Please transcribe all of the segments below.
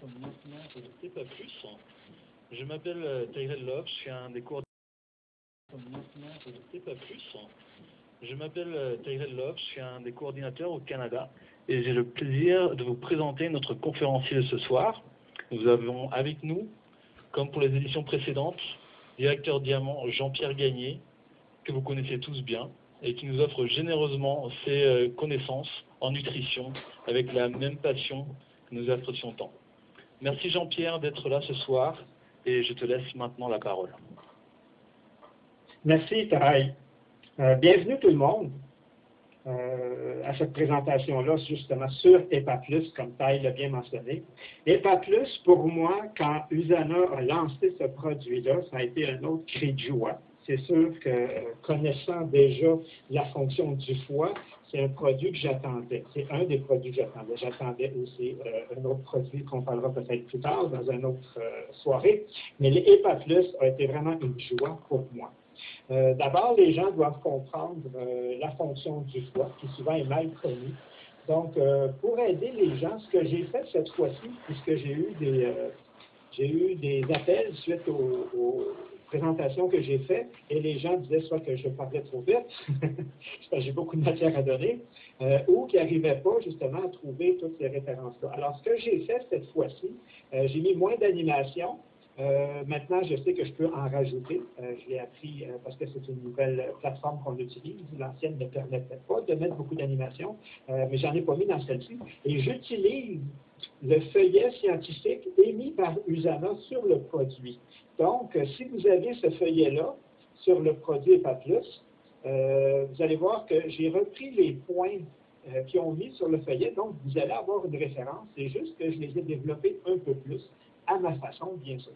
maintenant et pas plus. Je m'appelle Tyrell Love, je suis un des coordinateurs. Maintenant et pas plus. Je m'appelle Tyrell Love, je suis un des coordinateurs au Canada et j'ai le plaisir de vous présenter notre conférencier de ce soir. Nous avons avec nous, comme pour les éditions précédentes, directeur diamant Jean-Pierre Gagné, que vous connaissez tous bien, et qui nous offre généreusement ses connaissances en nutrition avec la même passion que nous apprécions tant. Merci Jean-Pierre d'être là ce soir et je te laisse maintenant la parole. Merci Taï. Bienvenue tout le monde à cette présentation-là justement sur EPA+, comme Taï l'a bien mentionné. EPA+, pour moi, quand USANA a lancé ce produit-là, ça a été un autre cri de joie. C'est sûr que connaissant déjà la fonction du foie, c'est un produit que j'attendais. C'est un des produits que j'attendais. J'attendais aussi un autre produit qu'on parlera peut-être plus tard dans une autre soirée. Mais l'EPA+ a été vraiment une joie pour moi. D'abord, les gens doivent comprendre la fonction du foie, qui souvent est mal connue. Donc, pour aider les gens, ce que j'ai fait cette fois-ci, puisque j'ai eu des appels suite aux présentations que j'ai faites, et les gens disaient soit que je parlais trop vite, parce que j'ai beaucoup de matière à donner, ou qu'ils n'arrivaient pas justement à trouver toutes ces références-là. Alors, ce que j'ai fait cette fois-ci, j'ai mis moins d'animation. Maintenant, je sais que je peux en rajouter. Je l'ai appris parce que c'est une nouvelle plateforme qu'on utilise. L'ancienne ne permettait pas de mettre beaucoup d'animation, mais j'en ai pas mis dans celle-ci. Et j'utilise le feuillet scientifique émis par USANA sur le produit. Donc, si vous avez ce feuillet-là sur le produit EPA+, vous allez voir que j'ai repris les points qu'ils ont mis sur le feuillet. Donc, vous allez avoir une référence. C'est juste que je les ai développés un peu plus à ma façon, bien sûr.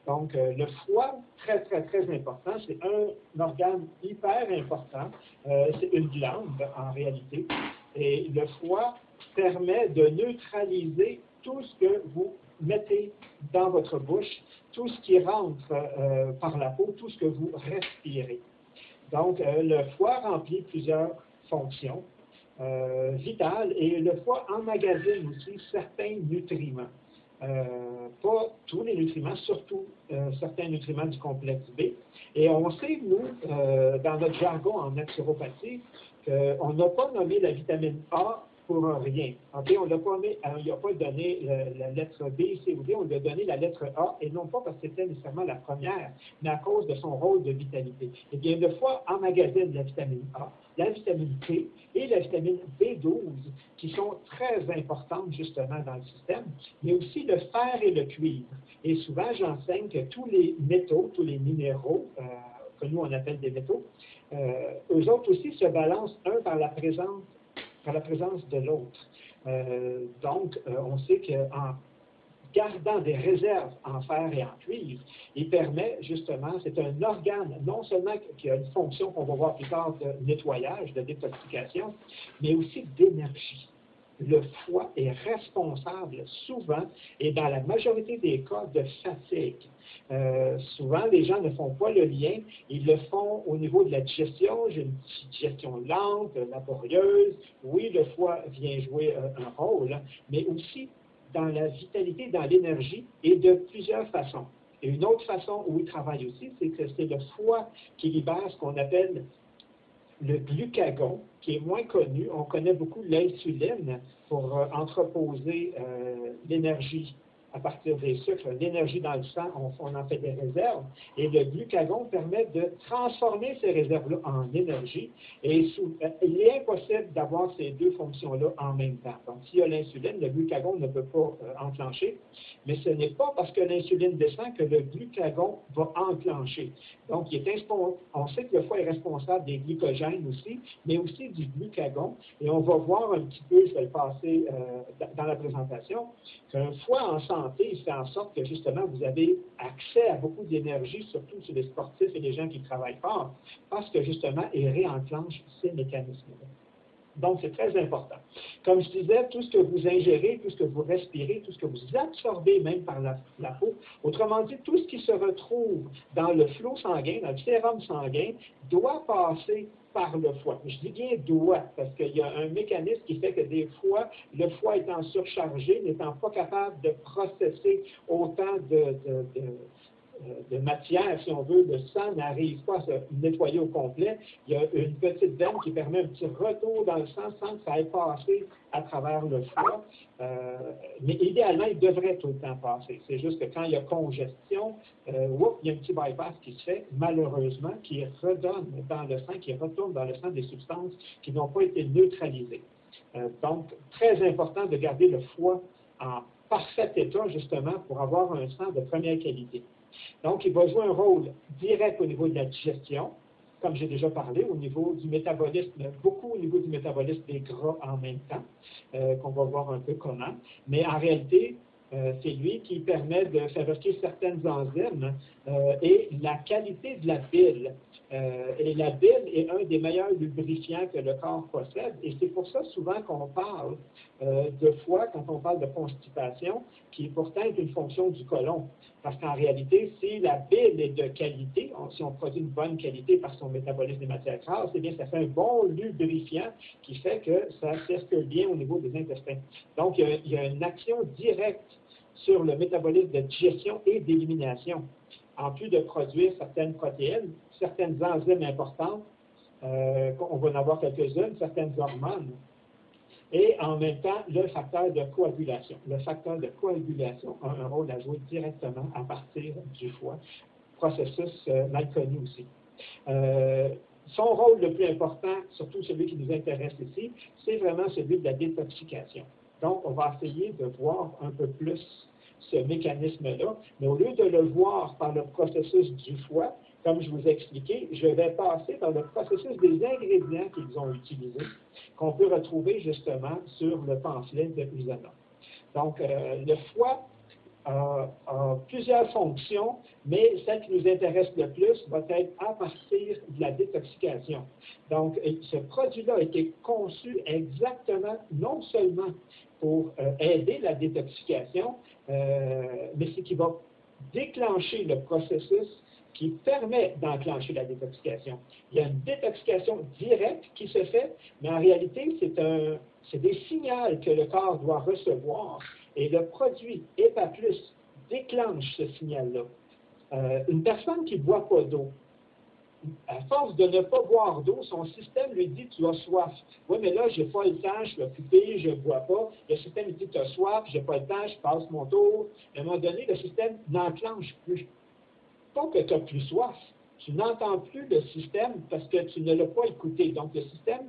Donc, le foie, très, très, très important. C'est un organe hyper important. C'est une glande, en réalité. Et le foie permet de neutraliser tout ce que vous mettez dans votre bouche, tout ce qui rentre par la peau, tout ce que vous respirez. Donc, le foie remplit plusieurs fonctions vitales et le foie emmagasine aussi certains nutriments. Pas tous les nutriments, surtout certains nutriments du complexe B. Et on sait, nous, dans notre jargon en naturopathie, qu'on n'a pas nommé la vitamine A pour rien. Okay? On n'a pas donné la lettre B, C ou D, on lui a donné la lettre A, et non pas parce que c'était nécessairement la première, mais à cause de son rôle de vitalité. Eh bien, le foie emmagasine la vitamine A, la vitamine P et la vitamine B12, qui sont très importantes justement dans le système, mais aussi le fer et le cuivre. Et souvent, j'enseigne que tous les métaux, tous les minéraux, que nous on appelle des métaux, eux autres aussi se balancent un par la présence de l'autre. Donc, on sait qu'en gardant des réserves en fer et en cuivre, il permet justement, c'est un organe non seulement qui a une fonction qu'on va voir plus tard de nettoyage, de détoxication, mais aussi d'énergie. Le foie est responsable souvent, et dans la majorité des cas, de fatigue. Souvent, les gens ne font pas le lien, ils le font au niveau de la digestion. J'ai une digestion lente, laborieuse. Oui, le foie vient jouer un rôle, mais aussi dans la vitalité, dans l'énergie, et de plusieurs façons. Et une autre façon où il travaille aussi, c'est que c'est le foie qui libère ce qu'on appelle le glucagon, qui est moins connu. On connaît beaucoup l'insuline pour entreposer l'énergie à partir des sucres, l'énergie dans le sang, on en fait des réserves, et le glucagon permet de transformer ces réserves-là en énergie, et il est impossible d'avoir ces deux fonctions-là en même temps. Donc, s'il y a l'insuline, le glucagon ne peut pas enclencher, mais ce n'est pas parce que l'insuline descend que le glucagon va enclencher. Donc, on sait que le foie est responsable des glycogènes aussi, mais aussi du glucagon, et on va voir un petit peu, je vais le passer dans la présentation, qu'un foie en santé, il fait en sorte que justement vous avez accès à beaucoup d'énergie, surtout sur les sportifs et les gens qui travaillent fort, parce que justement, il réenclenche ces mécanismes-là. Donc, c'est très important. Comme je disais, tout ce que vous ingérez, tout ce que vous respirez, tout ce que vous absorbez même par la peau, autrement dit, tout ce qui se retrouve dans le flot sanguin, dans le sérum sanguin, doit passer par le foie. Je dis bien doit, parce qu'il y a un mécanisme qui fait que des fois, le foie étant surchargé, n'étant pas capable de processer autant de matière, si on veut, le sang n'arrive pas à se nettoyer au complet. Il y a une petite veine qui permet un petit retour dans le sang sans que ça aille passer à travers le foie. Mais idéalement, il devrait tout le temps passer. C'est juste que quand il y a congestion, il y a un petit bypass qui se fait, malheureusement, qui redonne dans le sang, qui retourne dans le sang des substances qui n'ont pas été neutralisées. Donc, très important de garder le foie en parfait état, justement, pour avoir un sang de première qualité. Donc, il va jouer un rôle direct au niveau de la digestion, comme j'ai déjà parlé, au niveau du métabolisme, beaucoup au niveau du métabolisme des gras en même temps, qu'on va voir un peu comment. Mais en réalité, c'est lui qui permet de fabriquer certaines enzymes et la qualité de la bile. Et la bile est un des meilleurs lubrifiants que le corps possède. Et c'est pour ça souvent qu'on parle de foie quand on parle de constipation, qui pourtant est une fonction du côlon. Parce qu'en réalité, si la bile est de qualité, si on produit une bonne qualité par son métabolisme des matières grasses, eh bien, ça fait un bon lubrifiant qui fait que ça circule bien au niveau des intestins. Donc, il y a une action directe sur le métabolisme de digestion et d'élimination. En plus de produire certaines protéines, certaines enzymes importantes, on va en avoir quelques-unes, certaines hormones, et en même temps, le facteur de coagulation. Le facteur de coagulation a un rôle à jouer directement à partir du foie, processus mal connu aussi. Son rôle le plus important, surtout celui qui nous intéresse ici, c'est vraiment celui de la détoxication. Donc, on va essayer de voir un peu plus ce mécanisme-là, mais au lieu de le voir par le processus du foie, comme je vous ai expliqué, je vais passer par le processus des ingrédients qu'ils ont utilisés, qu'on peut retrouver justement sur le pamphlet de Usana. Donc, le foie a plusieurs fonctions, mais celle qui nous intéresse le plus va être à partir de la détoxication. Donc, ce produit-là a été conçu exactement, non seulement pour aider la détoxication, mais c'est qui va déclencher le processus qui permet d'enclencher la détoxication. Il y a une détoxication directe qui se fait, mais en réalité, c'est des signaux que le corps doit recevoir et le produit EPA+ déclenche ce signal-là. Une personne qui ne boit pas d'eau, à force de ne pas boire d'eau, son système lui dit « tu as soif ». Oui, mais là, je n'ai pas le temps, je suis occupé, je ne bois pas. Le système lui dit « tu as soif, je n'ai pas le temps, je passe mon tour ». À un moment donné, le système n'enclenche plus. Pas que tu n'as plus soif, tu n'entends plus le système parce que tu ne l'as pas écouté. Donc, le système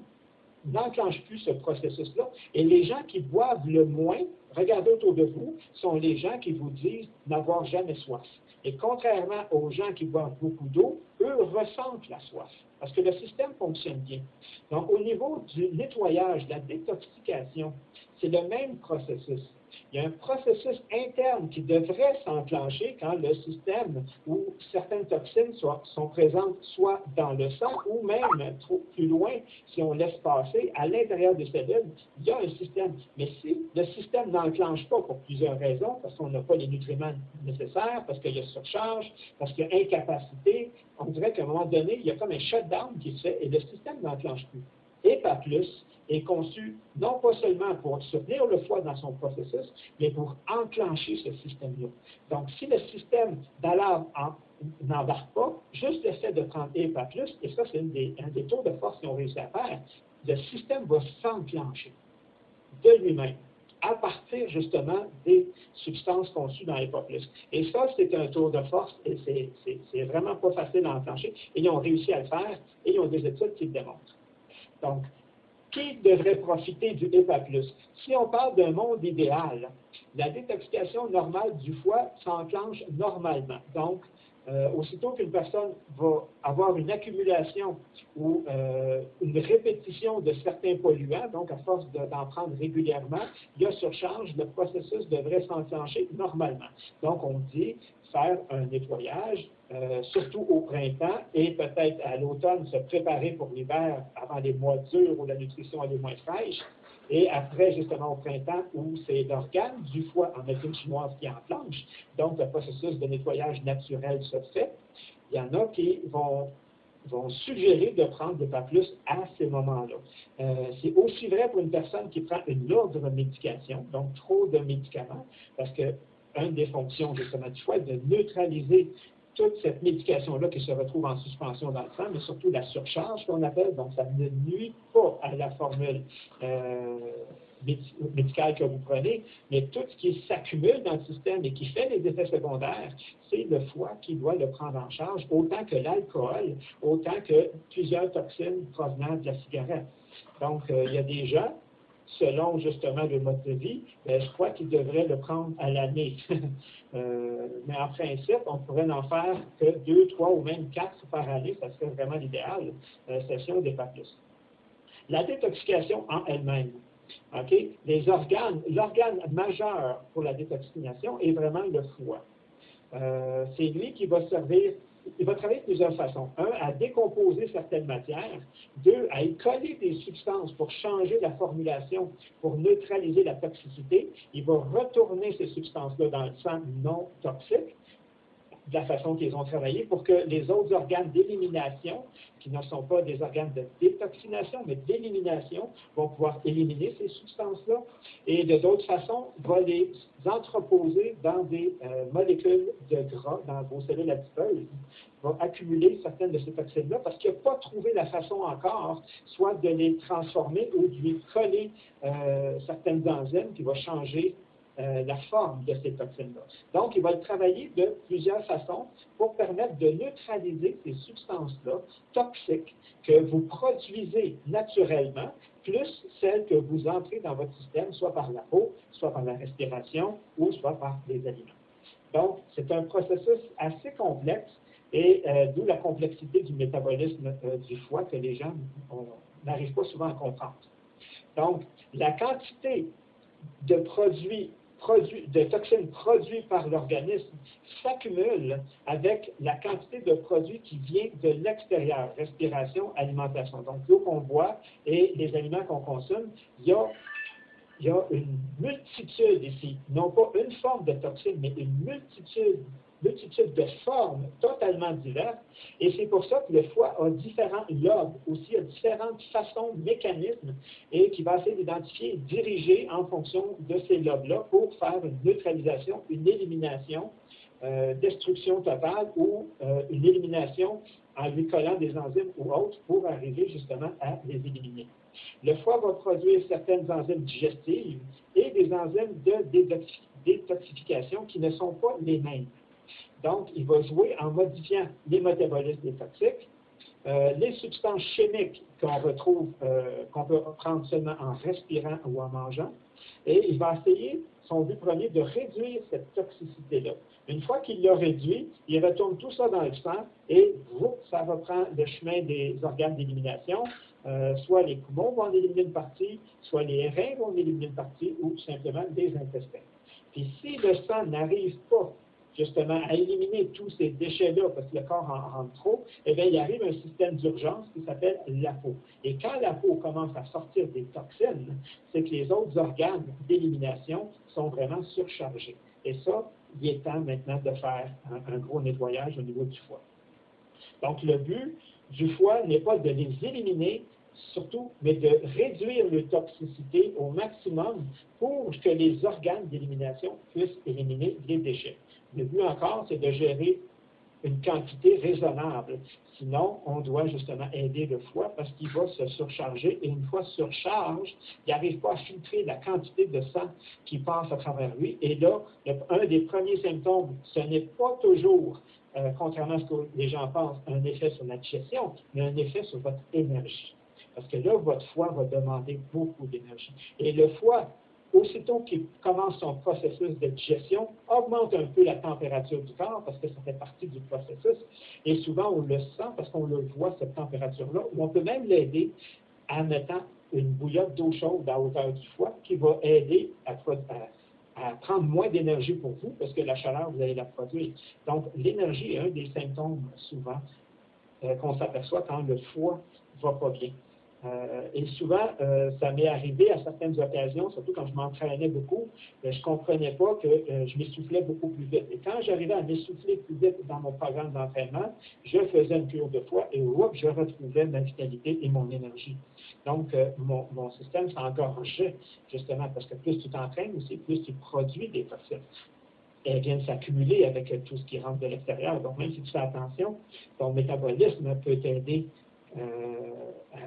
n'enclenche plus ce processus-là. Et les gens qui boivent le moins, regardez autour de vous, sont les gens qui vous disent n'avoir jamais soif. Et contrairement aux gens qui boivent beaucoup d'eau, eux ressentent la soif, parce que le système fonctionne bien. Donc, au niveau du nettoyage, de la détoxication, c'est le même processus. Il y a un processus interne qui devrait s'enclencher quand le système où certaines toxines sont présentes soit dans le sang ou même trop plus loin, si on laisse passer à l'intérieur des cellules, il y a un système. Mais si le système n'enclenche pas pour plusieurs raisons, parce qu'on n'a pas les nutriments nécessaires, parce qu'il y a surcharge, parce qu'il y a incapacité, on dirait qu'à un moment donné, il y a comme un shutdown qui se fait et le système n'enclenche plus. Et pas plus, est conçu non pas seulement pour soutenir le foie dans son processus, mais pour enclencher ce système-là. Donc, si le système d'alarme n'embarque pas, juste le fait de prendre EPA+, et ça, c'est un des tours de force qu'ils ont réussi à faire, le système va s'enclencher de lui-même, à partir justement des substances conçues dans EPA+. Et ça, c'est un tour de force, et c'est vraiment pas facile à enclencher, et ils ont réussi à le faire, et ils ont des études qui le démontrent. Donc, qui devrait profiter du EPA+. Si on parle d'un monde idéal, la détoxication normale du foie s'enclenche normalement. Donc, aussitôt qu'une personne va avoir une accumulation ou une répétition de certains polluants, donc à force d'en prendre régulièrement, il y a surcharge, le processus devrait s'enclencher normalement. Donc, on dit faire un nettoyage, surtout au printemps et peut-être à l'automne, se préparer pour l'hiver avant les mois durs où la nutrition est moins fraîche. Et après, justement, au printemps, où c'est l'organe du foie en médecine chinoise qui enclenche, donc le processus de nettoyage naturel se fait. Il y en a qui vont vont suggérer de prendre des PAP+ à ces moments-là. C'est aussi vrai pour une personne qui prend une lourde médication, donc trop de médicaments, parce que une des fonctions justement du foie est de neutraliser toute cette médication-là qui se retrouve en suspension dans le sang, mais surtout la surcharge qu'on appelle, donc ça ne nuit pas à la formule médicale que vous prenez, mais tout ce qui s'accumule dans le système et qui fait les effets secondaires, c'est le foie qui doit le prendre en charge, autant que l'alcool, autant que plusieurs toxines provenant de la cigarette. Donc, il y a des gens, selon justement le mode de vie, je crois qu'ils devraient le prendre à l'année. Mais en principe, on pourrait en faire que 2, 3 ou même 4 par année, ça serait vraiment l'idéal, session des PAP+. La détoxication en elle-même. Okay? L'organe majeur pour la détoxification est vraiment le foie. C'est lui qui va servir, il va travailler de plusieurs façons. 1, à décomposer certaines matières. 2, à y coller des substances pour changer la formulation, pour neutraliser la toxicité. Il va retourner ces substances-là dans le sang non toxique, de la façon qu'ils ont travaillé, pour que les autres organes d'élimination, qui ne sont pas des organes de détoxination, mais d'élimination, vont pouvoir éliminer ces substances-là, et de d'autres façons, va les entreposer dans des molécules de gras, dans vos cellules adipeuses, va accumuler certaines de ces toxines-là, parce qu'il n'a pas trouvé la façon encore, soit de les transformer ou de lui coller certaines enzymes qui vont changer la forme de ces toxines-là. Donc, il va le travailler de plusieurs façons pour permettre de neutraliser ces substances-là toxiques que vous produisez naturellement, plus celles que vous entrez dans votre système, soit par la peau, soit par la respiration, ou soit par les aliments. Donc, c'est un processus assez complexe, et d'où la complexité du métabolisme du foie que les gens n'arrivent pas souvent à comprendre. Donc, la quantité de toxines produits par l'organisme s'accumule avec la quantité de produits qui vient de l'extérieur, respiration, alimentation. Donc, l'eau qu'on boit et les aliments qu'on consomme, il y a une multitude ici, non pas une forme de toxine, mais une multitude de formes totalement diverses, et c'est pour ça que le foie a différents lobes, aussi a différentes façons, mécanismes, et qui va essayer d'identifier et diriger en fonction de ces lobes-là pour faire une neutralisation, une élimination, destruction totale ou une élimination en lui collant des enzymes ou autres pour arriver justement à les éliminer. Le foie va produire certaines enzymes digestives et des enzymes de détoxification qui ne sont pas les mêmes. Donc, il va jouer en modifiant les métabolismes des toxiques, les substances chimiques qu'on retrouve, qu'on peut prendre seulement en respirant ou en mangeant, et il va essayer, son but premier, de réduire cette toxicité-là. Une fois qu'il l'a réduit, il retourne tout ça dans le sang et ça va prendre le chemin des organes d'élimination. Soit les poumons vont en éliminer une partie, soit les reins vont en éliminer une partie, ou tout simplement des intestins. Puis si le sang n'arrive pas justement à éliminer tous ces déchets-là, parce que le corps en rentre trop, eh bien, il arrive un système d'urgence qui s'appelle la peau. Et quand la peau commence à sortir des toxines, c'est que les autres organes d'élimination sont vraiment surchargés. Et ça, il est temps maintenant de faire un gros nettoyage au niveau du foie. Donc, le but du foie n'est pas de les éliminer, surtout, mais de réduire leur toxicité au maximum pour que les organes d'élimination puissent éliminer les déchets. Le but encore, c'est de gérer une quantité raisonnable. Sinon, on doit justement aider le foie parce qu'il va se surcharger et une fois surcharge, il n'arrive pas à filtrer la quantité de sang qui passe à travers lui. Et là, un des premiers symptômes, ce n'est pas toujours, contrairement à ce que les gens pensent, un effet sur la digestion, mais un effet sur votre énergie. Parce que là, votre foie va demander beaucoup d'énergie. Et le foie, aussitôt qu'il commence son processus de digestion, augmente un peu la température du corps parce que ça fait partie du processus. Et souvent, on le sent parce qu'on le voit, cette température-là, ou on peut même l'aider en mettant une bouillotte d'eau chaude à hauteur du foie qui va aider à prendre moins d'énergie pour vous parce que la chaleur, vous allez la produire. Donc, l'énergie est un des symptômes souvent qu'on s'aperçoit quand le foie ne va pas bien. Et souvent, ça m'est arrivé à certaines occasions, surtout quand je m'entraînais beaucoup, je ne comprenais pas que je m'essoufflais beaucoup plus vite. Et quand j'arrivais à m'essouffler plus vite dans mon programme d'entraînement, je faisais une cure de foie et je retrouvais ma vitalité et mon énergie. Donc, mon système s'engorgeait, justement, parce que plus tu t'entraînes aussi, plus tu produis des toxines. Et elles viennent s'accumuler avec tout ce qui rentre de l'extérieur. Donc, même si tu fais attention, ton métabolisme peut t'aider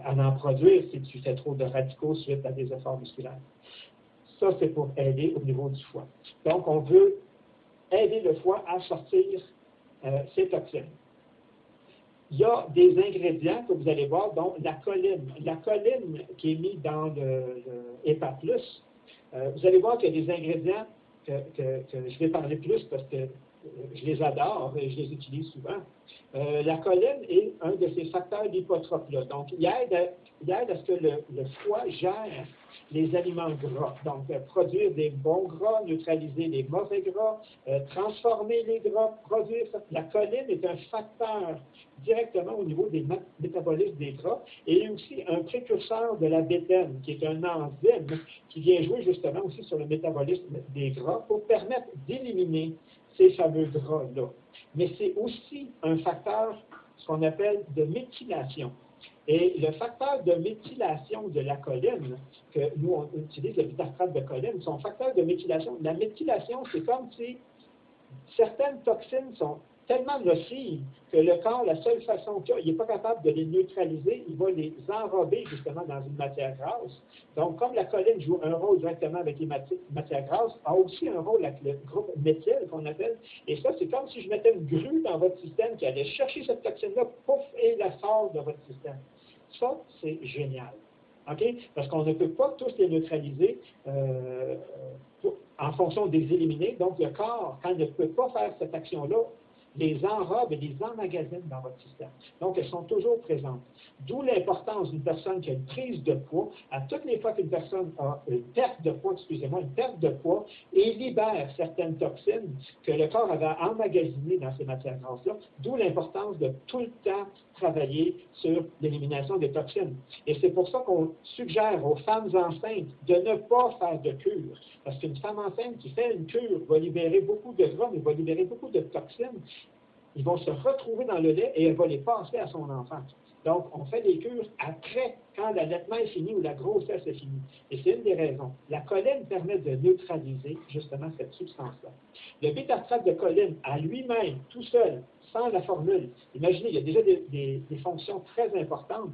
à en produire si tu fais trop de radicaux suite à des efforts musculaires. Ça, c'est pour aider au niveau du foie. Donc, on veut aider le foie à sortir ses toxines. Il y a des ingrédients que vous allez voir, dont la choline. La choline qui est mise dans le EPA+, vous allez voir qu'il y a des ingrédients que je vais parler plus parce que je les adore et je les utilise souvent. La choline est un de ces facteurs d'hypotrope-là. Donc, il aide à ce que le foie gère les aliments gras. Donc, produire des bons gras, neutraliser les mauvais gras, transformer les gras, produire ça. La choline est un facteur directement au niveau des métabolismes des gras et aussi un précurseur de la bétaine, qui est un enzyme qui vient jouer justement aussi sur le métabolisme des gras pour permettre d'éliminer ces fameux gras-là. Mais c'est aussi un facteur, ce qu'on appelle de méthylation. Et le facteur de méthylation de la choline, que nous on utilise le bitartrate de choline, son facteur de méthylation, la méthylation, c'est comme si certaines toxines sont tellement nocives que le corps, la seule façon qu'il n'est pas capable de les neutraliser, il va les enrober justement dans une matière grasse. Donc, comme la choline joue un rôle directement avec les matières grasses, a aussi un rôle avec le groupe méthyle qu'on appelle. Et ça, c'est comme si je mettais une grue dans votre système qui allait chercher cette toxine-là, pouf, et la sort de votre système. Ça, c'est génial. OK? Parce qu'on ne peut pas tous les neutraliser en fonction des éliminer. Donc, le corps, quand il ne peut pas faire cette action-là, les enrobe et les emmagasine dans votre système. Donc, elles sont toujours présentes. D'où l'importance d'une personne qui a une prise de poids. À toutes les fois qu'une personne a une perte de poids, une perte de poids, et libère certaines toxines que le corps avait emmagasinées dans ces matières grasses-là, d'où l'importance de tout le temps travailler sur l'élimination des toxines. Et c'est pour ça qu'on suggère aux femmes enceintes de ne pas faire de cure. Parce qu'une femme enceinte qui fait une cure va libérer beaucoup de gras, mais va libérer beaucoup de toxines. Ils vont se retrouver dans le lait et elle va les passer à son enfant. Donc, on fait des cures après, quand l'allaitement est fini ou la grossesse est finie. Et c'est une des raisons. La choline permet de neutraliser justement cette substance-là. Le bitartrate de choline, à lui-même, tout seul, sans la formule, imaginez, il y a déjà des fonctions très importantes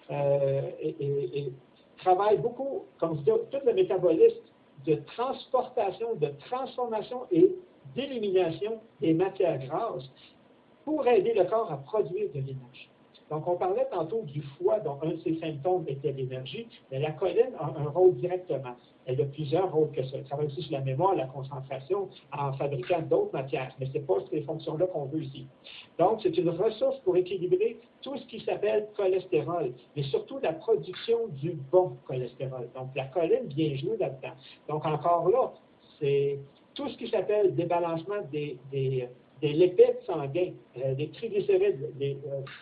et travaille beaucoup, comme je dis, tout le métabolisme de transportation, de transformation et d'élimination des matières grasses pour aider le corps à produire de l'énergie. Donc, on parlait tantôt du foie, dont un de ses symptômes était l'énergie, mais la choline a un rôle directement. Elle a plusieurs rôles que ça. Elle travaille aussi sur la mémoire, la concentration, en fabriquant d'autres matières, mais ce n'est pas ces fonctions-là qu'on veut ici. Donc, c'est une ressource pour équilibrer tout ce qui s'appelle cholestérol, mais surtout la production du bon cholestérol. Donc, la choline vient jouer là-dedans. Donc, encore là, c'est tout ce qui s'appelle débalancement des lipides sanguins, des triglycérides,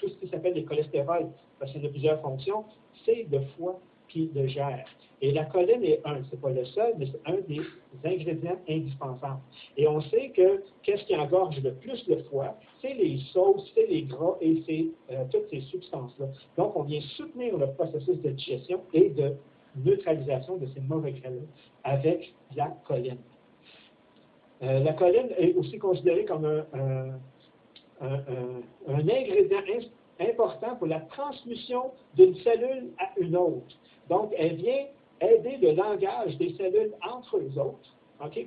tout ce qui s'appelle les cholestérols, parce qu'il y a plusieurs fonctions, c'est le foie qui le gère. Et la choline est c'est pas le seul, mais c'est un des ingrédients indispensables. Et on sait que qu'est-ce qui engorge le plus le foie, c'est les sauces, c'est les gras et c'est toutes ces substances-là. Donc, on vient soutenir le processus de digestion et de neutralisation de ces mauvais gras-là avec la choline. La choline est aussi considérée comme un ingrédient important pour la transmission d'une cellule à une autre. Donc, elle vient aider le langage des cellules entre eux autres,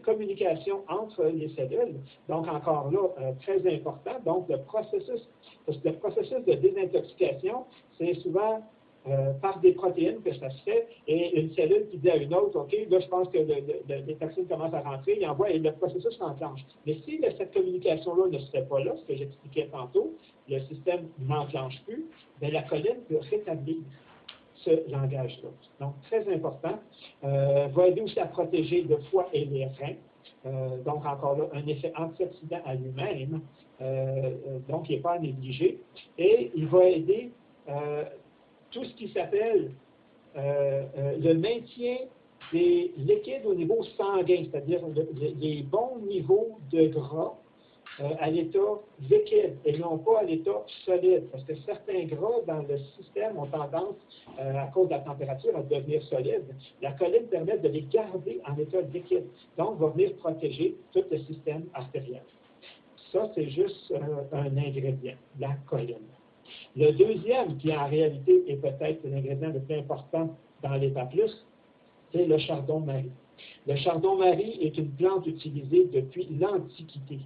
communication entre les cellules. Donc, encore là, très important. Donc, le processus de désintoxication, c'est souvent par des protéines que ça se fait, et une cellule qui dit à une autre, OK, là, je pense que les toxines commencent à rentrer, il envoie et le processus s'enclenche. Mais si cette communication-là ne serait pas là, ce que j'expliquais tantôt, le système n'enclenche plus, bien, la choline peut rétablir ce langage-là. Donc, très important. Va aider aussi à protéger le foie et les reins. Donc, encore là, un effet antioxydant à lui-même. Donc, il n'est pas à négliger. Et il va aider tout ce qui s'appelle le maintien des liquides au niveau sanguin, c'est-à-dire les bons niveaux de gras à l'état liquide et non pas à l'état solide, parce que certains gras dans le système ont tendance, à cause de la température, à devenir solides. La choline permet de les garder en état liquide, donc va venir protéger tout le système artériel. Ça, c'est juste un ingrédient, la choline. Le deuxième, qui en réalité est peut-être l'ingrédient le plus important dans l'État plus, c'est le chardon-marie. Le chardon-marie est une plante utilisée depuis l'Antiquité.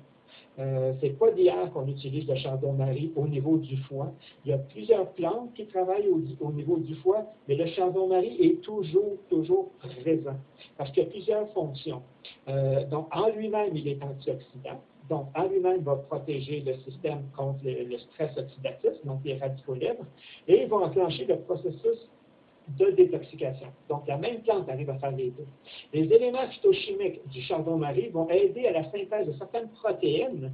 Ce n'est pas d'hier qu'on utilise le chardon-marie au niveau du foie. Il y a plusieurs plantes qui travaillent au niveau du foie, mais le chardon-marie est toujours présent parce qu'il y a plusieurs fonctions. Donc, en lui-même, il est antioxydant. Donc, en lui-même, il va protéger le système contre le stress oxydatif, donc les radicaux libres, et il va enclencher le processus de détoxication. Donc, la même plante arrive à faire les deux. Les éléments phytochimiques du chardon-marie vont aider à la synthèse de certaines protéines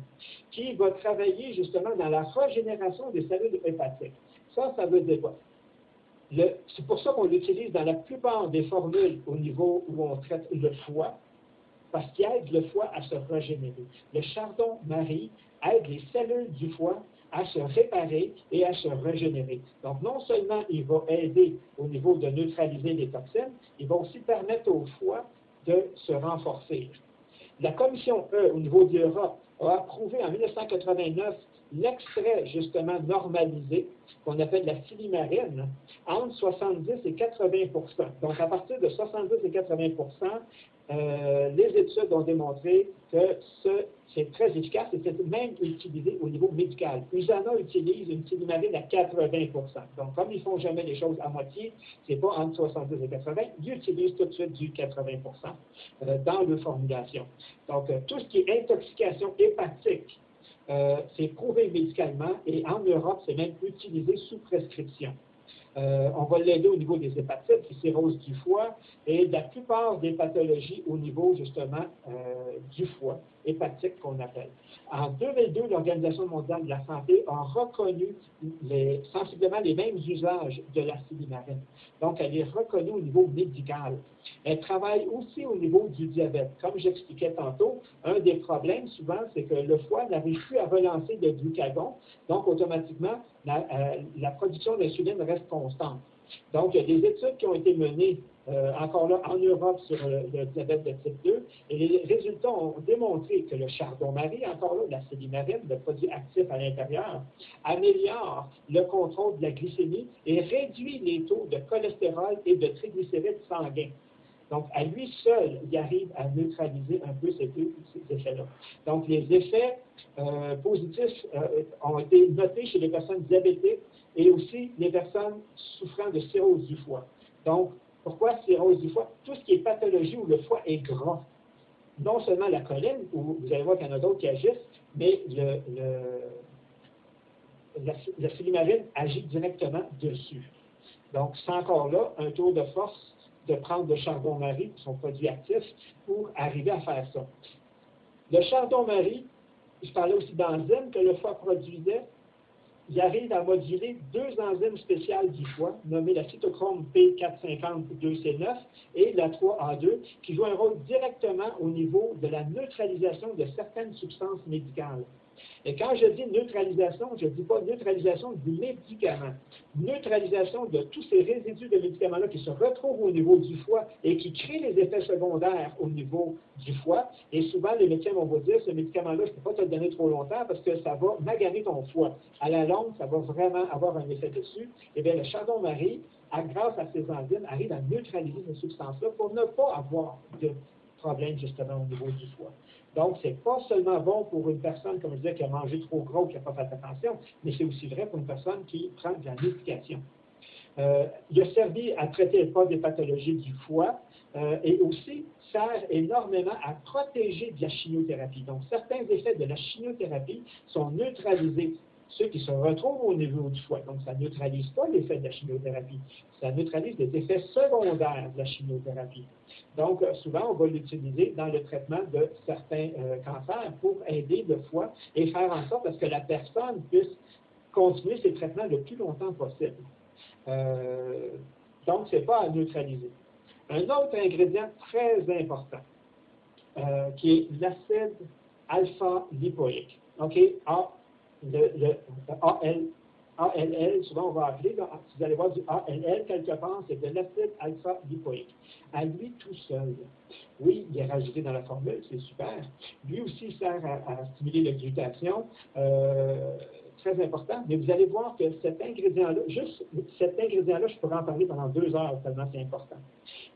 qui vont travailler justement dans la régénération des cellules hépatiques. Ça veut dire quoi? C'est pour ça qu'on l'utilise dans la plupart des formules au niveau où on traite le foie, parce qu'il aide le foie à se régénérer. Le chardon-marie aide les cellules du foie à se réparer et à se régénérer. Donc, non seulement il va aider au niveau de neutraliser les toxines, il va aussi permettre au foie de se renforcer. La Commission E, au niveau de l'Europe, a approuvé en 1989 l'extrait, justement, normalisé, qu'on appelle la silimarine, entre 70 et 80 %. Donc, à partir de 70 et 80 les études ont démontré que c'est très efficace et c'est même utilisé au niveau médical. USANA utilise une silimarine à 80 %. Donc, comme ils ne font jamais les choses à moitié, ce n'est pas entre 70 et 80, ils utilisent tout de suite du 80 dans leur formulation. Donc, tout ce qui est intoxication hépatique, c'est prouvé médicalement et en Europe, c'est même utilisé sous prescription. On va l'aider au niveau des hépatites, qui cirrhose du foie, et de la plupart des pathologies au niveau, justement, du foie, hépatique qu'on appelle. En 2002, l'Organisation mondiale de la santé a reconnu sensiblement les mêmes usages de la silimarine. Donc, elle est reconnue au niveau médical. Elle travaille aussi au niveau du diabète. Comme j'expliquais tantôt, un des problèmes, souvent, c'est que le foie n'arrive plus à relancer de glucagon, donc automatiquement, la production d'insuline reste constante. Donc, il y a des études qui ont été menées, encore là, en Europe sur le diabète de type 2, et les résultats ont démontré que le chardon-marie, encore là, la silimarine, le produit actif à l'intérieur, améliore le contrôle de la glycémie et réduit les taux de cholestérol et de triglycérides sanguins. Donc, à lui seul, il arrive à neutraliser un peu ces effets-là. Donc, les effets positifs ont été notés chez les personnes diabétiques et aussi les personnes souffrant de cirrhose du foie. Donc, pourquoi cirrhose du foie? Tout ce qui est pathologie où le foie est gras. Non seulement la choline, où vous allez voir qu'il y en a d'autres qui agissent, mais la silimarine agit directement dessus. Donc, c'est encore là un tour de force de prendre le chardon-marie, son produit actif, pour arriver à faire ça. Le chardon-marie, je parlais aussi d'enzymes que le foie produisait, il arrive à moduler deux enzymes spéciales du foie, nommées la cytochrome P450-2C9 et la 3A2, qui jouent un rôle directement au niveau de la neutralisation de certaines substances médicales. Et quand je dis neutralisation, je ne dis pas neutralisation du médicament. Neutralisation de tous ces résidus de médicaments-là qui se retrouvent au niveau du foie et qui créent les effets secondaires au niveau du foie. Et souvent, les médecins vont vous dire, ce médicament-là, je ne peux pas te le donner trop longtemps parce que ça va maganer ton foie. À la longue, ça va vraiment avoir un effet dessus. Eh bien, le chardon-marie, grâce à ces enzymes, arrive à neutraliser ces substances-là pour ne pas avoir de problème justement au niveau du foie. Donc, ce n'est pas seulement bon pour une personne, comme je disais, qui a mangé trop gros, qui n'a pas fait attention, mais c'est aussi vrai pour une personne qui prend de la médication. Il a servi à traiter pas des pathologies du foie et aussi sert énormément à protéger de la chimiothérapie. Donc, certains effets de la chimiothérapie sont neutralisés. Ceux qui se retrouvent au niveau du foie. Donc, ça ne neutralise pas l'effet de la chimiothérapie. Ça neutralise les effets secondaires de la chimiothérapie. Donc, souvent, on va l'utiliser dans le traitement de certains cancers pour aider le foie et faire en sorte que la personne puisse continuer ses traitements le plus longtemps possible. Donc, ce n'est pas à neutraliser. Un autre ingrédient très important, qui est l'acide alpha-lipoïque. OK? Le ALL, souvent on va appeler, là, si vous allez voir du ALL quelque part, c'est de l'acide alpha-lipoïque. À lui tout seul, oui, il est rajouté dans la formule, c'est super. Lui aussi il sert à stimuler la glutation, très important, mais vous allez voir que cet ingrédient-là, juste cet ingrédient-là, je pourrais en parler pendant 2 heures, tellement c'est important.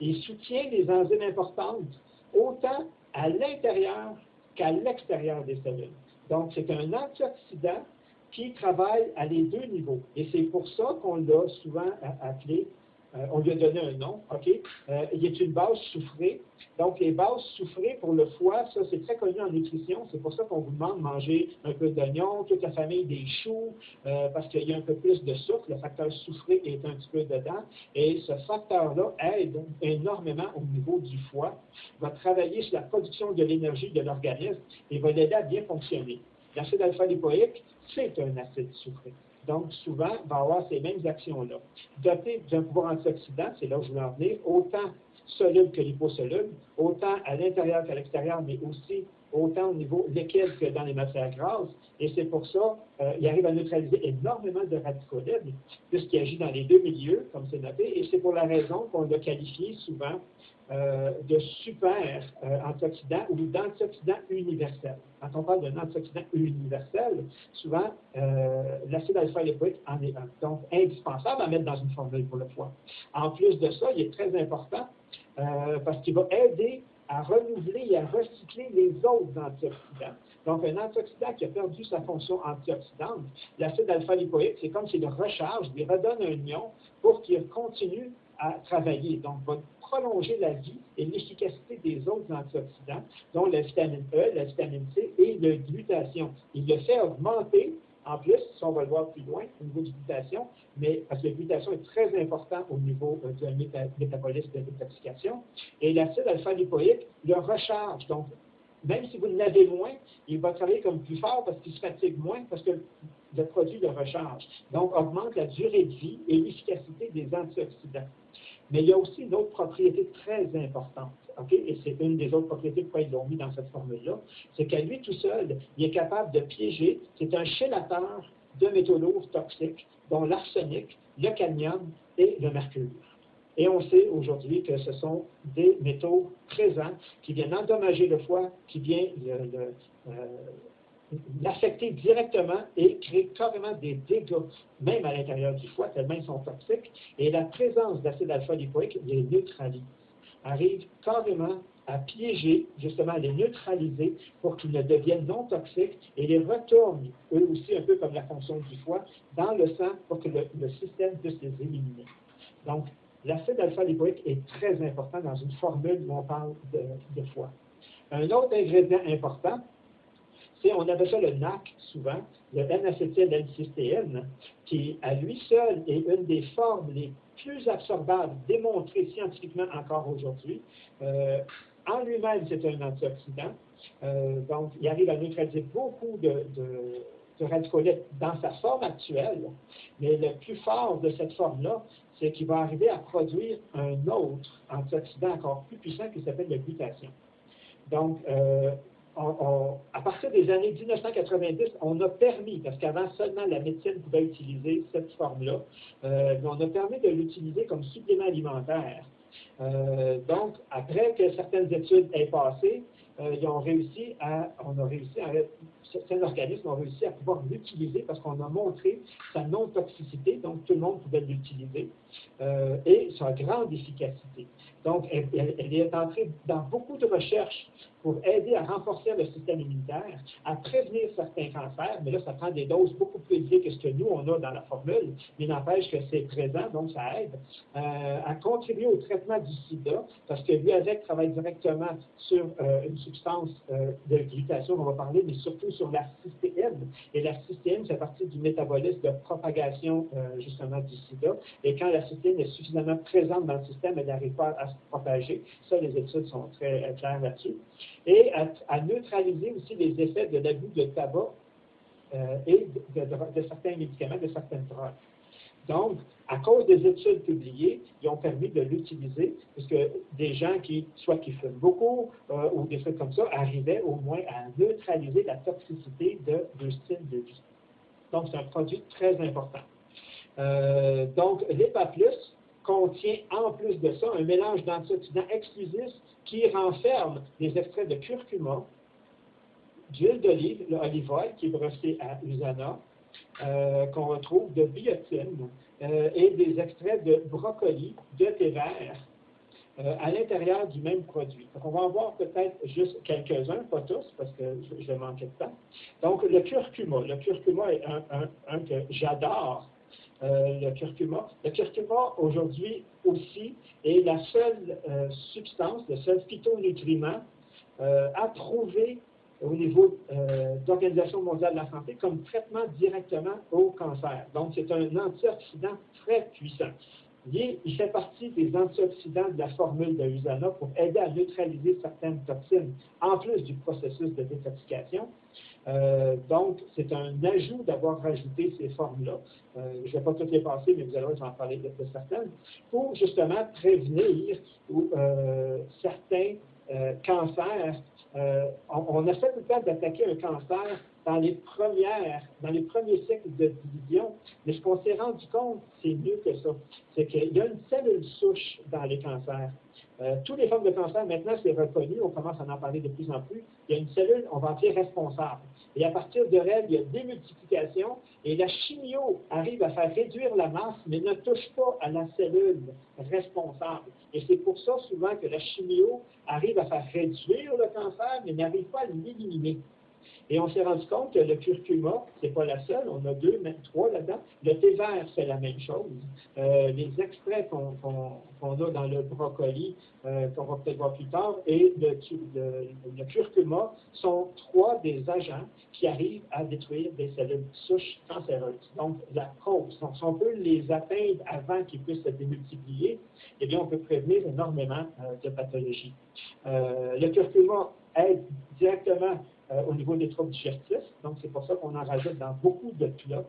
Il soutient les enzymes importantes, autant à l'intérieur qu'à l'extérieur des cellules. Donc, c'est un antioxydant qui travaille à les 2 niveaux. Et c'est pour ça qu'on l'a souvent appelé, on lui a donné un nom, OK? Il est une base soufrée. Donc, les bases soufrées pour le foie, ça, c'est très connu en nutrition. C'est pour ça qu'on vous demande de manger un peu d'oignon, toute la famille des choux, parce qu'il y a un peu plus de sucre. Le facteur soufré est un petit peu dedans. Et ce facteur-là aide énormément au niveau du foie, va travailler sur la production de l'énergie de l'organisme et va l'aider à bien fonctionner. L'acide alpha-lipoïque, c'est un acide soufré. Donc, souvent, va avoir ces mêmes actions-là. Doté d'un pouvoir antioxydant, c'est là où je veux en venir, autant soluble que liposoluble, autant à l'intérieur qu'à l'extérieur, mais aussi autant au niveau liquide que dans les matières grasses. Et c'est pour ça qu'il arrive à neutraliser énormément de radicaux libres, puisqu'il agit dans les 2 milieux, comme c'est noté, et c'est pour la raison qu'on l'a qualifié souvent de super antioxydant ou d'antioxydant universel. Quand on parle d'un antioxydant universel, souvent, l'acide alpha-lipoïque en est un. Donc, indispensable à mettre dans une formule pour le foie. En plus de ça, il est très important parce qu'il va aider à renouveler et à recycler les autres antioxydants. Donc, un antioxydant qui a perdu sa fonction antioxydante, l'acide alpha-lipoïque, c'est comme s'il le recharge, lui redonne un ion pour qu'il continue à travailler. Donc, va prolonger la vie et l'efficacité des autres antioxydants, dont la vitamine E, la vitamine C et le glutathion. Il le fait augmenter, en plus, si on va le voir plus loin, au niveau de glutathion, mais parce que le glutathion est très important au niveau du métabolisme de détoxification, et l'acide alpha-lipoïque le recharge. Donc, même si vous l'avez moins, il va travailler comme plus fort parce qu'il se fatigue moins, parce que le produit le recharge. Donc, augmente la durée de vie et l'efficacité des antioxydants. Mais il y a aussi une autre propriété très importante, OK? Et c'est une des autres propriétés pourquoi ils l'ont mis dans cette formule-là, c'est qu'à lui tout seul, il est capable de piéger, c'est un chélateur de métaux lourds toxiques, dont l'arsenic, le cadmium et le mercure. Et on sait aujourd'hui que ce sont des métaux présents qui viennent endommager le foie, qui viennent l'affecter directement et créer carrément des dégâts, même à l'intérieur du foie, tellement ils sont toxiques. Et la présence d'acide alpha-lipoïque les neutralise, arrive carrément à piéger, justement à les neutraliser pour qu'ils ne deviennent non toxiques et les retournent, eux aussi, un peu comme la fonction du foie, dans le sang pour que le système puisse les éliminer. Donc, l'acide alpha-lipoïque est très important dans une formule où on parle de foie. Un autre ingrédient important, on appelle ça le NAC souvent, le N-acétyl-L-cystéine, qui à lui seul est une des formes les plus absorbables démontrées scientifiquement encore aujourd'hui. En lui-même, c'est un antioxydant. Donc, il arrive à neutraliser beaucoup de radicaux libres dans sa forme actuelle. Mais le plus fort de cette forme-là, c'est qu'il va arriver à produire un autre antioxydant encore plus puissant qui s'appelle le glutathion. Donc, à partir des années 1990, on a permis, parce qu'avant seulement la médecine pouvait utiliser cette forme-là, on a permis de l'utiliser comme supplément alimentaire. Donc, après que certaines études aient passé, certains organismes ont réussi à pouvoir l'utiliser parce qu'on a montré sa non-toxicité, donc tout le monde pouvait l'utiliser, et sa grande efficacité. Donc, elle est entrée dans beaucoup de recherches pour aider à renforcer le système immunitaire, à prévenir certains cancers, mais là, ça prend des doses beaucoup plus élevées que ce que nous, on a dans la formule, mais n'empêche que c'est présent, donc ça aide, à contribuer au traitement du sida, parce que l'UASEC travaille directement sur une substance de glutation, on va parler, mais surtout sur la cystéine, et la cystéine fait partie du métabolisme de propagation, justement, du sida, et quand la cystéine est suffisamment présente dans le système, elle n'arrive pas à se propager. Ça, les études sont très claires là-dessus. Et à neutraliser aussi les effets de l'abus de tabac et de certains médicaments, de certaines drogues. Donc, à cause des études publiées, ils ont permis de l'utiliser, puisque des gens soit qui fument beaucoup ou des trucs comme ça, arrivaient au moins à neutraliser la toxicité de deux styles de vie. Donc, c'est un produit très important. Donc, l'EPA+ contient en plus de ça un mélange d'antioxydants exclusifs qui renferme des extraits de curcuma, d'huile d'olive, l'olive oil qui est breveté à USANA, qu'on retrouve de biotine et des extraits de brocoli, de thé vert à l'intérieur du même produit. Donc, on va en voir peut-être juste quelques-uns, pas tous, parce que je vais manquer de temps. Donc, le curcuma. Le curcuma est un que j'adore. Le curcuma. Le curcuma, aujourd'hui aussi, est la seule substance, le seul phytonutriment approuvé au niveau de l'Organisation mondiale de la santé comme traitement directement au cancer. Donc, c'est un antioxydant très puissant. Il fait partie des antioxydants de la formule de USANA pour aider à neutraliser certaines toxines, en plus du processus de détoxication. Donc, c'est un ajout d'avoir rajouté ces formes-là. Je ne vais pas toutes les passer, mais vous allez voir, je vais en parler de certaines, pour justement prévenir certains cancers. On essaie tout le temps d'attaquer un cancer dans les premiers cycles de division, mais ce qu'on s'est rendu compte, c'est mieux que ça. C'est qu'il y a une cellule souche dans les cancers. Toutes les formes de cancer, maintenant, c'est reconnu, on commence à en parler de plus en plus. Il y a une cellule, on va appeler responsable. Et à partir de elle, il y a démultiplication, et la chimio arrive à faire réduire la masse, mais ne touche pas à la cellule responsable. Et c'est pour ça, souvent, que la chimio arrive à faire réduire le cancer, mais n'arrive pas à l'éliminer. Et on s'est rendu compte que le curcuma, ce n'est pas la seule, on a deux, même trois là-dedans. Le thé vert, c'est la même chose. Les extraits qu'on a dans le brocoli, qu'on va peut-être voir plus tard, et le curcuma sont trois des agents qui arrivent à détruire des cellules souches cancéreuses. Donc, la cause. Donc, si on peut les atteindre avant qu'ils puissent se démultiplier, eh bien, on peut prévenir énormément de pathologies. Le curcuma aide directement au niveau des troubles digestifs. Donc, c'est pour ça qu'on en rajoute dans beaucoup de plats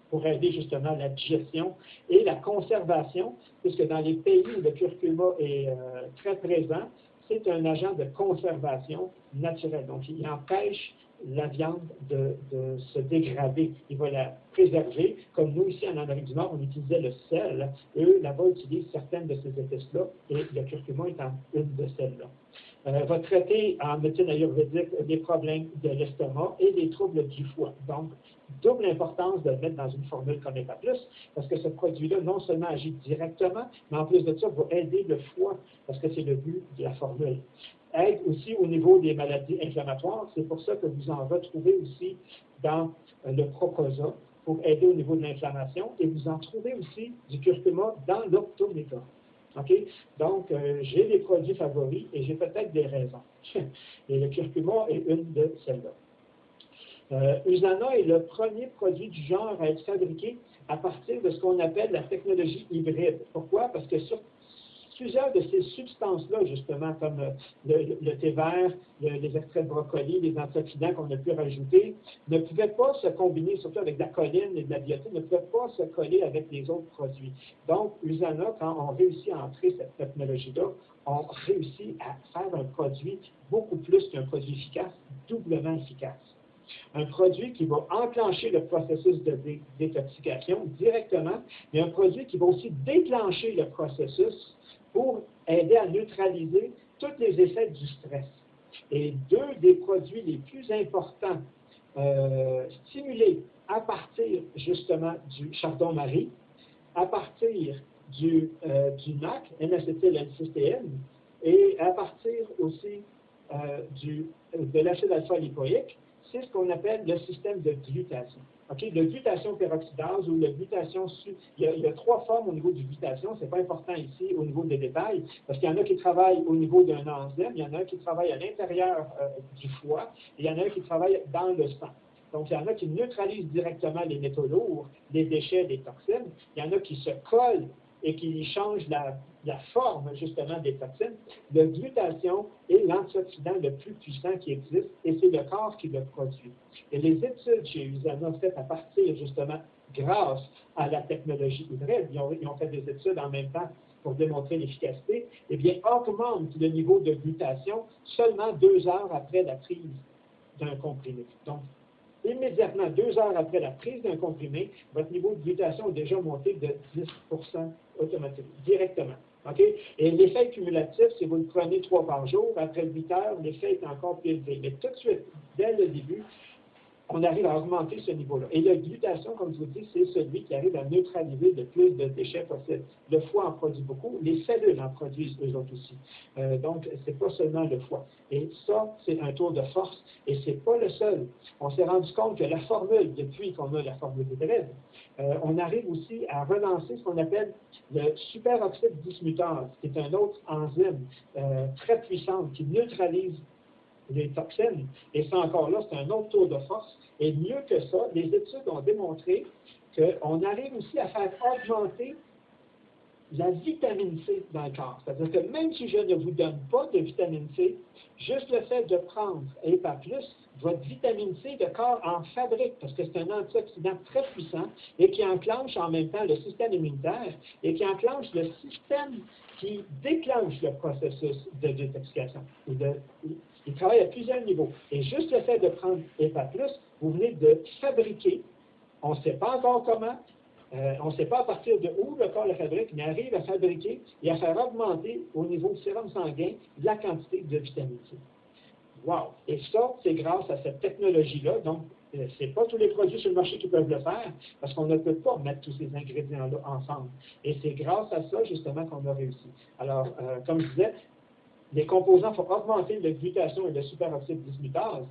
pour aider justement la digestion et la conservation, puisque dans les pays où le curcuma est très présent, c'est un agent de conservation naturelle. Donc, il empêche la viande de se dégrader. Il va la préserver. Comme nous, ici en Amérique du Nord, on utilisait le sel. Eux, là-bas, utilisent certaines de ces épices-là, et le curcuma est en une de celles-là. Va traiter en médecine ayurvédique des problèmes de l'estomac et des troubles du foie. Donc, double importance de le mettre dans une formule comme EPA+, parce que ce produit-là, non seulement agit directement, mais en plus de ça, va aider le foie, parce que c'est le but de la formule. Aide aussi au niveau des maladies inflammatoires. C'est pour ça que vous en retrouvez aussi dans le Proposa, pour aider au niveau de l'inflammation, et vous en trouvez aussi du curcuma dans l'Optoméca. Okay? Donc, j'ai des produits favoris et j'ai peut-être des raisons. Et le curcuma est une de celles-là. USANA est le premier produit du genre à être fabriqué à partir de ce qu'on appelle la technologie hybride. Pourquoi? Parce que sur plusieurs de ces substances-là, justement, comme le thé vert, les extraits de brocoli, les antioxydants qu'on a pu rajouter, ne pouvaient pas se combiner, surtout avec de la choline et de la biotine, ne pouvaient pas se coller avec les autres produits. Donc, USANA, quand on réussit à entrer cette technologie-là, on réussit à faire un produit beaucoup plus qu'un produit efficace, doublement efficace. Un produit qui va enclencher le processus de détoxication directement, mais un produit qui va aussi déclencher le processus pour aider à neutraliser tous les effets du stress. Et deux des produits les plus importants stimulés à partir justement du chardon-marie, à partir du NAC, N-acétyl-L-cystéine, et à partir aussi de l'acide alpha-lipoïque, c'est ce qu'on appelle le système de glutation. Okay? Le glutation peroxydase ou le glutation... Il y a trois formes au niveau du glutation, ce n'est pas important ici au niveau des détails, parce qu'il y en a qui travaillent au niveau d'un enzyme, il y en a un qui travaille à l'intérieur du foie, et il y en a un qui travaille dans le sang. Donc, il y en a qui neutralisent directement les métaux lourds, les déchets, les toxines. Il y en a qui se collent et qui changent la forme, justement, des toxines. Le glutation est l'antioxydant le plus puissant qui existe et c'est le corps qui le produit. Et les études chez USANA faites à partir, justement, grâce à la technologie hybride, ils ont fait des études en même temps pour démontrer l'efficacité, eh bien, augmente le niveau de glutation seulement 2 heures après la prise d'un comprimé. Donc, immédiatement, 2 heures après la prise d'un comprimé, votre niveau de glutation est déjà monté de 10% automatiquement, directement. Okay? Et l'effet cumulatif, si vous le prenez 3 par jour, après 8 heures, l'effet est encore plus élevé. Mais tout de suite, dès le début, on arrive à augmenter ce niveau-là. Et la glutation, comme je vous dis, c'est celui qui arrive à neutraliser le plus de déchets possible. Le foie en produit beaucoup, les cellules en produisent eux autres aussi. Donc, ce n'est pas seulement le foie. Et ça, c'est un tour de force, et ce n'est pas le seul. On s'est rendu compte que la formule, depuis qu'on a la formule hybride, on arrive aussi à relancer ce qu'on appelle le superoxyde dismutase, qui est un autre enzyme très puissant qui neutralise les toxines. Et ça encore là, c'est un autre tour de force. Et mieux que ça, les études ont démontré qu'on arrive aussi à faire augmenter la vitamine C dans le corps. C'est-à-dire que même si je ne vous donne pas de vitamine C, juste le fait de prendre EPA+, votre vitamine C, le corps en fabrique, parce que c'est un antioxydant très puissant et qui enclenche en même temps le système immunitaire et qui enclenche le système qui déclenche le processus de détoxication. Il travaille à plusieurs niveaux. Et juste le fait de prendre EPA+, vous venez de fabriquer, on ne sait pas encore comment, on ne sait pas à partir de où le corps le fabrique, mais arrive à fabriquer et à faire augmenter au niveau du sérum sanguin la quantité de vitamine C. Wow! Et ça, c'est grâce à cette technologie-là. Donc, ce n'est pas tous les produits sur le marché qui peuvent le faire, parce qu'on ne peut pas mettre tous ces ingrédients-là ensemble. Et c'est grâce à ça, justement, qu'on a réussi. Alors, comme je disais, les composants font augmenter la glutation et le superoxyde dismutase.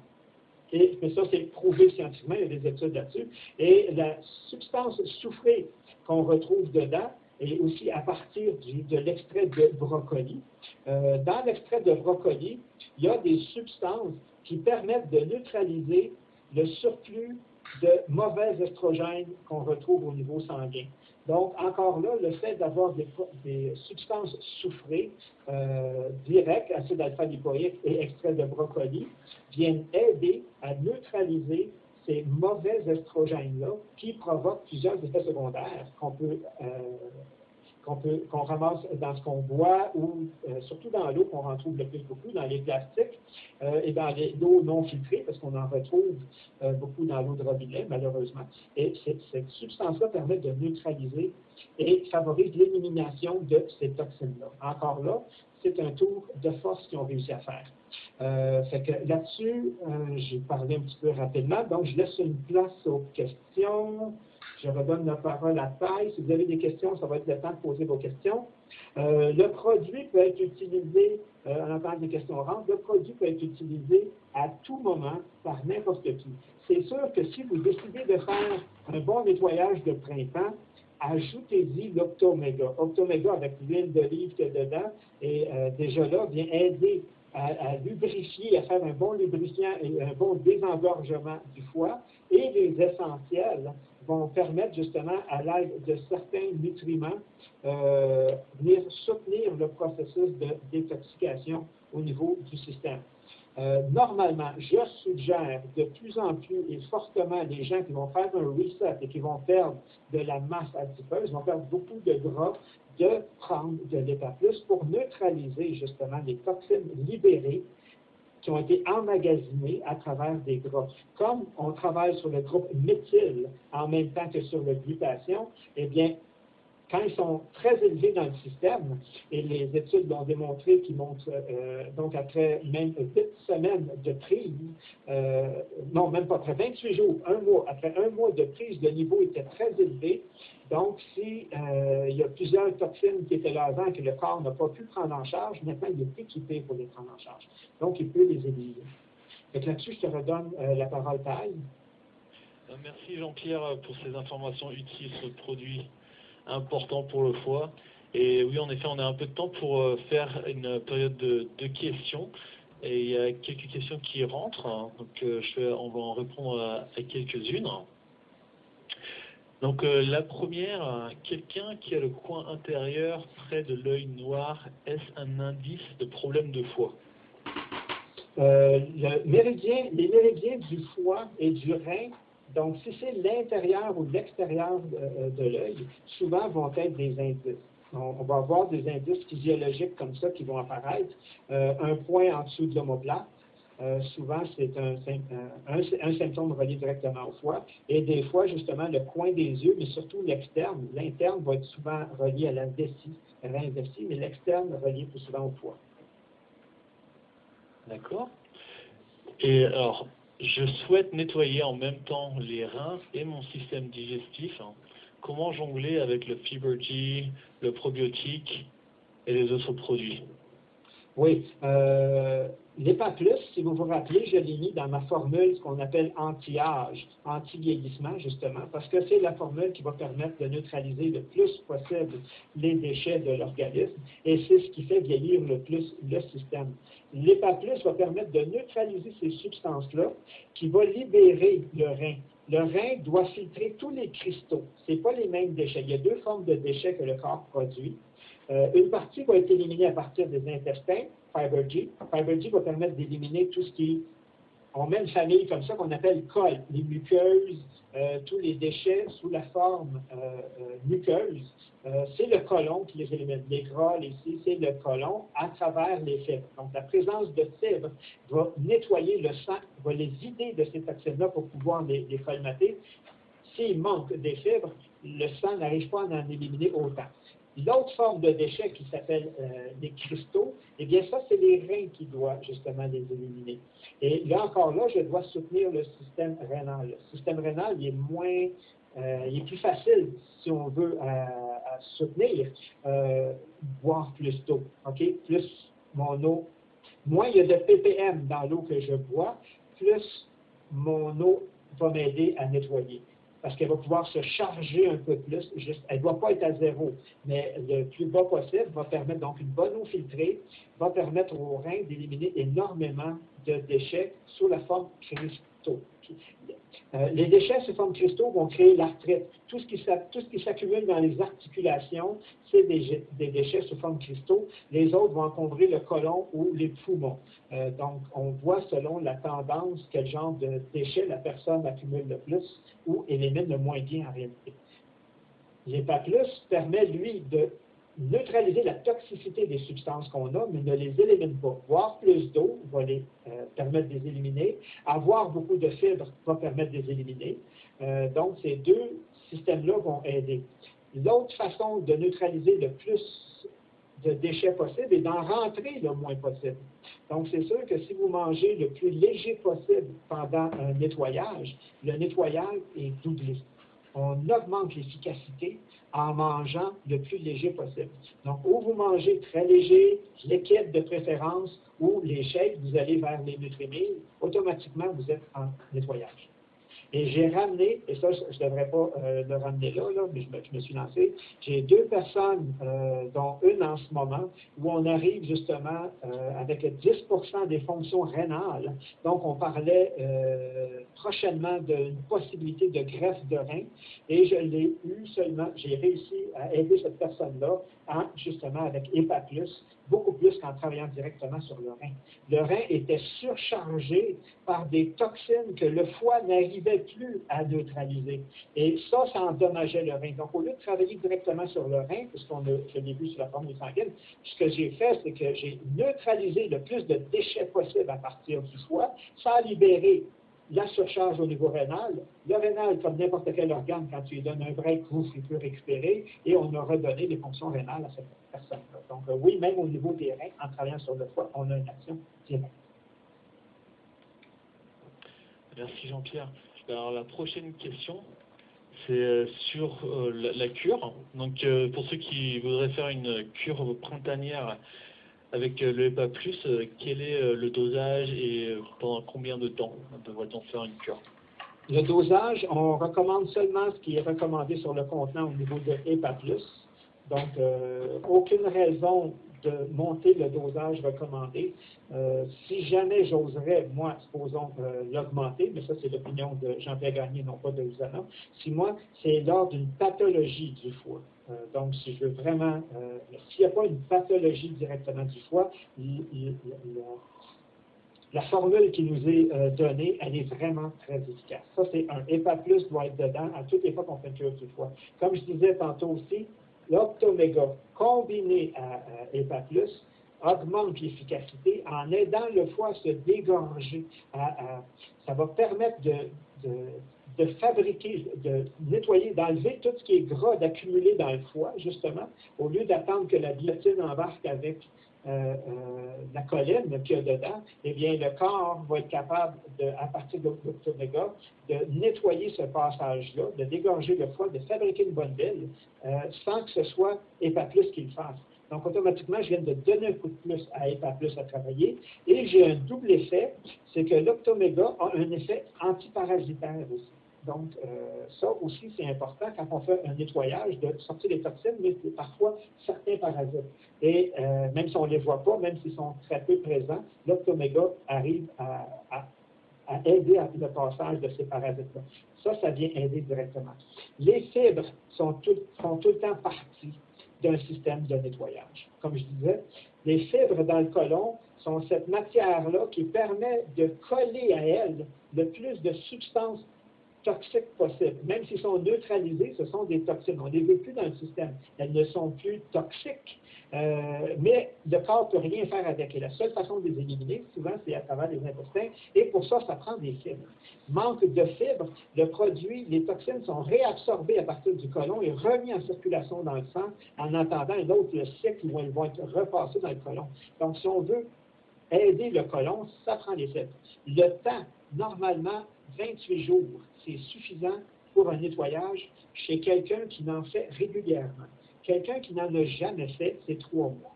Mais ça, c'est prouvé scientifiquement, il y a des études là-dessus. Et la substance soufrée qu'on retrouve dedans est aussi à partir de l'extrait de brocoli. Dans l'extrait de brocoli, il y a des substances qui permettent de neutraliser le surplus de mauvais estrogènes qu'on retrouve au niveau sanguin. Donc, encore là, le fait d'avoir des substances soufrées directes, acide alpha-lipoïque et extrait de brocoli, viennent aider à neutraliser ces mauvais estrogènes-là qui provoquent plusieurs effets secondaires qu'on ramasse dans ce qu'on boit ou surtout dans l'eau qu'on en trouve le plus beaucoup, dans les plastiques et dans l'eau non filtrée, parce qu'on en retrouve beaucoup dans l'eau de robinet, malheureusement. Et cette substance-là permet de neutraliser et favorise l'élimination de ces toxines-là. Encore là, c'est un tour de force qu'ils ont réussi à faire. Fait que là-dessus, j'ai parlé un petit peu rapidement, donc je laisse une place aux questions. Je redonne la parole à Paille. Si vous avez des questions, ça va être le temps de poser vos questions. Le produit peut être utilisé, en attendant que les questions rentrent, le produit peut être utilisé à tout moment par n'importe qui. C'est sûr que si vous décidez de faire un bon nettoyage de printemps, ajoutez-y l'Octoméga. Octoméga avec l'huile d'olive qu'il y a dedans, et déjà là, vient aider à lubrifier, à faire un bon lubrifiant et un bon désengorgement du foie, et les essentiels vont permettre justement, à l'aide de certains nutriments, venir soutenir le processus de détoxication au niveau du système. Normalement, je suggère de plus en plus et fortement les gens qui vont faire un reset et qui vont perdre de la masse adipeuse, vont perdre beaucoup de gras, de prendre de l'EPA+, pour neutraliser justement les toxines libérées qui ont été emmagasinés à travers des gras. Comme on travaille sur le groupe méthyle en même temps que sur le glutathion, eh bien, quand ils sont très élevés dans le système, et les études l'ont démontré, qui montrent, donc après même 8 semaines de prise, non, même pas après 28 jours, un mois, après un mois de prise, le niveau était très élevé. Donc, si il y a plusieurs toxines qui étaient là avant que le corps n'a pas pu prendre en charge, maintenant il est équipé pour les prendre en charge. Donc, il peut les éliminer. Donc là-dessus, je te redonne la parole, Paille. Merci Jean-Pierre pour ces informations utiles sur le produit important pour le foie. Et oui, en effet, on a un peu de temps pour faire une période de questions. Et il y a quelques questions qui rentrent, donc on va en répondre à quelques-unes. Donc la première, quelqu'un qui a le coin intérieur près de l'œil noir, est-ce un indice de problème de foie? Les méridiens du foie et du rein Donc, si c'est l'intérieur ou l'extérieur de l'œil, souvent vont être des indices. On va avoir des indices physiologiques comme ça qui vont apparaître. Un point en dessous de l'omoplate, souvent c'est un symptôme relié directement au foie. Et des fois, justement, le coin des yeux, mais surtout l'externe. L'interne va être souvent relié à la vessie, mais l'externe relié plus souvent au foie. D'accord. Et alors, je souhaite nettoyer en même temps les reins et mon système digestif. Comment jongler avec le Fiber-G, le probiotique et les autres produits? Oui. L'EPA+, si vous vous rappelez, je l'ai mis dans ma formule, ce qu'on appelle anti-âge, anti-vieillissement, justement, parce que c'est la formule qui va permettre de neutraliser le plus possible les déchets de l'organisme, et c'est ce qui fait vieillir le plus le système. L'EPA+, va permettre de neutraliser ces substances-là, qui va libérer le rein. Le rein doit filtrer tous les cristaux. Ce n'est pas les mêmes déchets. Il y a deux formes de déchets que le corps produit. Une partie va être éliminée à partir des intestins, Fiber-G. Fiber-G va permettre d'éliminer tout ce qui... On met une famille comme ça qu'on appelle col, les muqueuses, tous les déchets sous la forme muqueuse. C'est le côlon qui les élimine. Les gras, les cils, c'est le côlon à travers les fibres. Donc, la présence de fibres va nettoyer le sang, va les vider de ces toxines-là pour pouvoir les colmater. S'il manque des fibres, le sang n'arrive pas à en éliminer autant. L'autre forme de déchets qui s'appelle des cristaux, eh bien ça, c'est les reins qui doivent justement les éliminer. Et là encore, là, je dois soutenir le système rénal. Le système rénal, il est plus facile, si on veut, à soutenir, boire plus d'eau, OK? Plus mon eau, moins il y a de ppm dans l'eau que je bois, plus mon eau va m'aider à nettoyer. Parce qu'elle va pouvoir se charger un peu plus. Elle ne doit pas être à zéro, mais le plus bas possible va permettre donc une bonne eau filtrée, va permettre aux reins d'éliminer énormément de déchets sous la forme cristaux. Les déchets sous forme cristaux vont créer l'arthrite. Tout ce qui s'accumule dans les articulations, c'est des déchets sous forme cristaux. Les autres vont encombrer le côlon ou les poumons. Donc, on voit selon la tendance quel genre de déchets la personne accumule le plus ou élimine le moins bien en réalité. L'EPA+ permet, lui, de neutraliser la toxicité des substances qu'on a, mais ne les élimine pas. Boire plus d'eau va les permettre de les éliminer. Avoir beaucoup de fibres va permettre de les éliminer. Donc, ces deux systèmes-là vont aider. L'autre façon de neutraliser le plus de déchets possible est d'en rentrer le moins possible. Donc, c'est sûr que si vous mangez le plus léger possible pendant un nettoyage, le nettoyage est doublé. On augmente l'efficacité en mangeant le plus léger possible. Donc, ou vous mangez très léger, liquide de préférence, ou les shakes, vous allez vers les Nutrimilles, automatiquement, vous êtes en nettoyage. Et j'ai ramené, et ça, je ne devrais pas le ramener là, mais je me suis lancé, j'ai deux personnes, dont une en ce moment, où on arrive justement avec 10% des fonctions rénales. Donc, on parlait prochainement d'une possibilité de greffe de rein, et je l'ai eu seulement, j'ai réussi à aider cette personne-là, justement avec EPA+, beaucoup plus qu'en travaillant directement sur le rein. Le rein était surchargé par des toxines que le foie n'arrivait plus à neutraliser. Et ça endommageait le rein. Donc, au lieu de travailler directement sur le rein, je l'ai vu sur la formule sanguine, ce que j'ai fait, c'est que j'ai neutralisé le plus de déchets possible à partir du foie, sans libérer la surcharge au niveau rénal. Le rénal, comme n'importe quel organe, quand tu lui donnes un break, il peut récupérer, et on a redonné les fonctions rénales à cette personne-là. Donc, oui, même au niveau des reins, en travaillant sur le foie, on a une action directe. Merci Jean-Pierre. Alors la prochaine question, c'est sur la cure. Donc pour ceux qui voudraient faire une cure printanière avec le EPA+, quel est le dosage et pendant combien de temps devrait-on faire une cure? Le dosage, on recommande seulement ce qui est recommandé sur le contenant au niveau de EPA+. Donc, aucune raison de monter le dosage recommandé. Si jamais j'oserais, moi, supposons l'augmenter, mais ça c'est l'opinion de Jean-Pierre Gagné, non pas de Usana, si moi, c'est lors d'une pathologie du foie. Donc, si je veux vraiment, s'il n'y a pas une pathologie directement du foie, la formule qui nous est donnée, elle est vraiment très efficace. Ça, c'est un EPA+ doit être dedans à toutes les fois qu'on fait une cure du foie. Comme je disais tantôt aussi, l'Optoméga combiné à EPA+ augmente l'efficacité en aidant le foie à se dégorger. Ça va permettre de fabriquer, de nettoyer, d'enlever tout ce qui est gras, d'accumuler dans le foie, justement, au lieu d'attendre que la biotine embarque avec la colline qu'il y a dedans, eh bien, le corps va être capable, à partir de l'Optoméga, de nettoyer ce passage-là, de dégorger le foie, de fabriquer une bonne bile, sans que ce soit EPA+ qui le fasse. Donc, automatiquement, je viens de donner un coup de plus à EPA+ à travailler, et j'ai un double effet, c'est que l'Optoméga a un effet antiparasitaire aussi. Donc, ça aussi, c'est important quand on fait un nettoyage, de sortir les toxines, mais parfois certains parasites. Et même si on ne les voit pas, même s'ils sont très peu présents, l'Optoméga arrive à aider le passage de ces parasites-là. Ça vient aider directement. Les fibres sont tout le temps parties d'un système de nettoyage. Comme je disais, les fibres dans le côlon sont cette matière-là qui permet de coller à elle le plus de substances toxiques possibles. Même s'ils sont neutralisés, ce sont des toxines. On ne les veut plus dans le système. Elles ne sont plus toxiques, mais le corps ne peut rien faire avec. Et la seule façon de les éliminer, souvent, c'est à travers les intestins. Et pour ça, ça prend des fibres. Manque de fibres, le produit, les toxines sont réabsorbées à partir du côlon et remis en circulation dans le sang en attendant un autre cycle où elles vont être repassées dans le côlon. Donc, si on veut aider le côlon, ça prend des fibres. Le temps, normalement, 28 jours, c'est suffisant pour un nettoyage chez quelqu'un qui n'en fait régulièrement. Quelqu'un qui n'en a jamais fait, c'est 3 mois.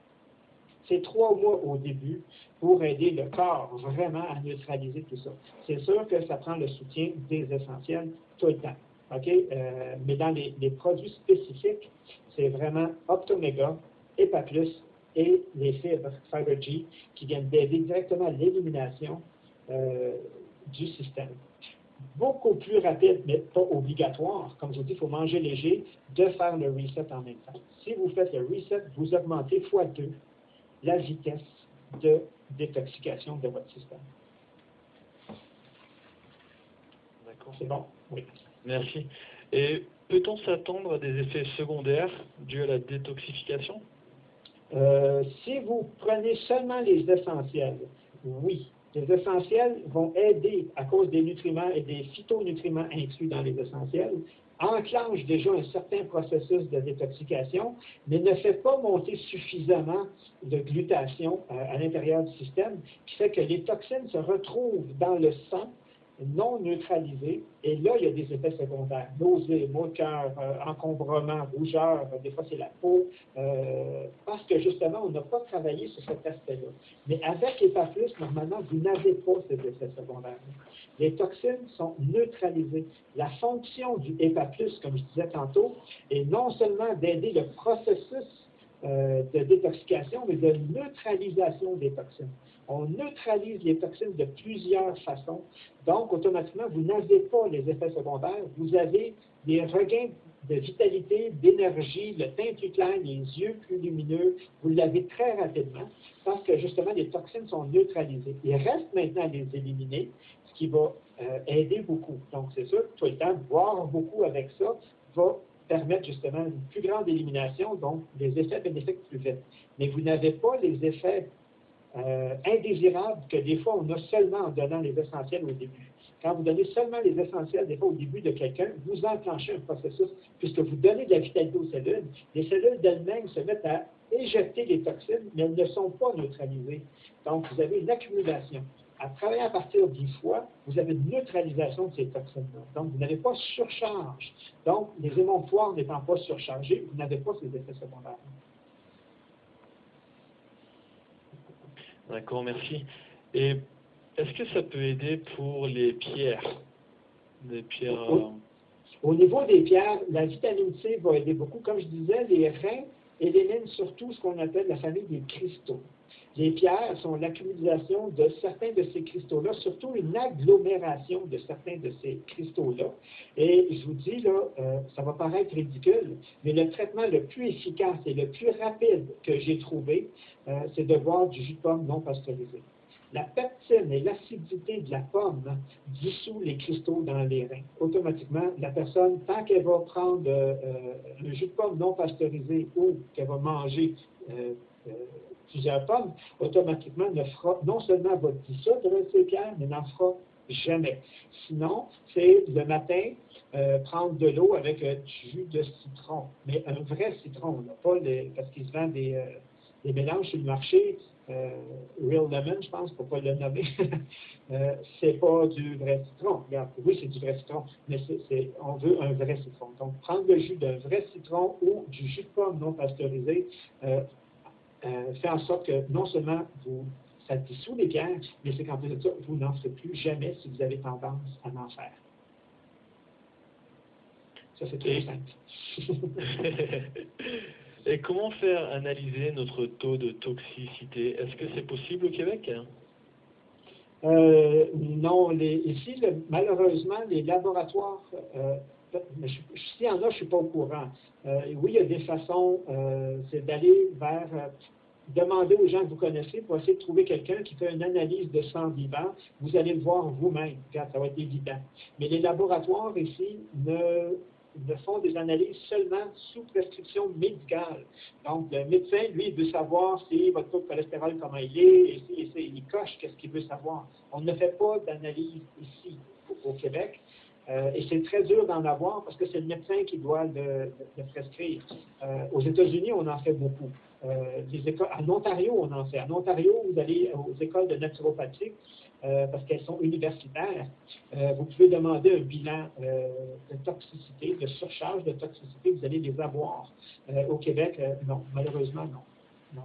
C'est 3 mois au début pour aider le corps vraiment à neutraliser tout ça. C'est sûr que ça prend le soutien des essentiels tout le temps. Okay? Mais dans les produits spécifiques, c'est vraiment Optoméga, EPA+, et les fibres Fiber-G qui viennent d'aider directement à l'élimination du système. Beaucoup plus rapide, mais pas obligatoire. Comme je vous dis, il faut manger léger, de faire le reset en même temps. Si vous faites le reset, vous augmentez x2 la vitesse de détoxication de votre système. D'accord. C'est bon? Oui. Merci. Et peut-on s'attendre à des effets secondaires dus à la détoxification? Si vous prenez seulement les essentiels, oui. Les essentiels vont aider, à cause des nutriments et des phytonutriments inclus dans les essentiels, enclenche déjà un certain processus de détoxication, mais ne fait pas monter suffisamment de glutation à l'intérieur du système, qui fait que les toxines se retrouvent dans le sang non neutralisées, et là, il y a des effets secondaires. Nausées, maux de cœur, encombrement, rougeur, des fois c'est la peau, parce que justement, on n'a pas travaillé sur cet aspect-là. Mais avec EPA+, normalement, vous n'avez pas ces effets secondaires. Les toxines sont neutralisées. La fonction du EPA+, comme je disais tantôt, est non seulement d'aider le processus de détoxication, mais de neutralisation des toxines. On neutralise les toxines de plusieurs façons. Donc, automatiquement, vous n'avez pas les effets secondaires. Vous avez des regains de vitalité, d'énergie, le teint plus clair, les yeux plus lumineux. Vous l'avez très rapidement parce que, justement, les toxines sont neutralisées. Il reste maintenant à les éliminer, ce qui va aider beaucoup. Donc, c'est sûr que tout le temps, boire beaucoup avec ça va permettre justement une plus grande élimination, donc les effets bénéfiques plus vite. Mais vous n'avez pas les effets indésirables que des fois on a seulement en donnant les essentiels au début. Quand vous donnez seulement les essentiels, des fois au début de quelqu'un, vous enclenchez un processus, puisque vous donnez de la vitalité aux cellules. Les cellules d'elles-mêmes se mettent à éjecter les toxines, mais elles ne sont pas neutralisées. Donc, vous avez une accumulation. À travailler à partir du foie, vous avez une neutralisation de ces toxines-là. Donc, vous n'avez pas surcharge. Donc, les émonctoires n'étant pas surchargés, vous n'avez pas ces effets secondaires. D'accord, merci. Et est-ce que ça peut aider pour les pierres? Des pierres... Au niveau des pierres, la vitamine C va aider beaucoup. Comme je disais, les reins éliminent surtout ce qu'on appelle la famille des cristaux. Les pierres sont l'accumulation de certains de ces cristaux-là, surtout une agglomération de certains de ces cristaux-là. Et je vous dis, là, ça va paraître ridicule, mais le traitement le plus efficace et le plus rapide que j'ai trouvé, c'est de boire du jus de pomme non pasteurisé. La peptine et l'acidité de la pomme dissout les cristaux dans les reins. Automatiquement, la personne, tant qu'elle va prendre un jus de pomme non pasteurisé ou qu'elle va manger plusieurs pommes, automatiquement ne fera, non seulement va dissoudre ses pierres, mais n'en fera jamais. Sinon, c'est le matin, prendre de l'eau avec du jus de citron, mais un vrai citron, là, pas parce qu'il se vend des mélanges sur le marché, Real Lemon, je pense, pour ne pas le nommer, c'est pas du vrai citron. Regarde, oui, c'est du vrai citron, mais on veut un vrai citron. Donc, prendre le jus d'un vrai citron ou du jus de pomme non pasteurisé fait en sorte que non seulement ça dissout les pierres, mais c'est qu'en plus de ça, vous n'en ferez plus jamais si vous avez tendance à en faire. Ça, c'est très simple. Et comment faire analyser notre taux de toxicité? Est-ce que c'est possible au Québec? Non, ici, malheureusement, les laboratoires, s'il y en a, je ne suis pas au courant. Oui, il y a des façons, c'est d'aller vers, demander aux gens que vous connaissez pour essayer de trouver quelqu'un qui fait une analyse de sang vivant. Vous allez le voir vous-même, car ça va être évident. Mais les laboratoires ici ne font des analyses seulement sous prescription médicale. Donc, le médecin, lui, il veut savoir si votre taux de cholestérol, comment il est, et il coche qu'est-ce qu'il veut savoir. On ne fait pas d'analyse ici, au Québec, et c'est très dur d'en avoir parce que c'est le médecin qui doit le prescrire. Aux États-Unis, on en fait beaucoup. En Ontario, on en fait. En Ontario, vous allez aux écoles de naturopathie, parce qu'elles sont universitaires, vous pouvez demander un bilan de toxicité, de surcharge de toxicité, vous allez les avoir. Au Québec, non, malheureusement, non. Non.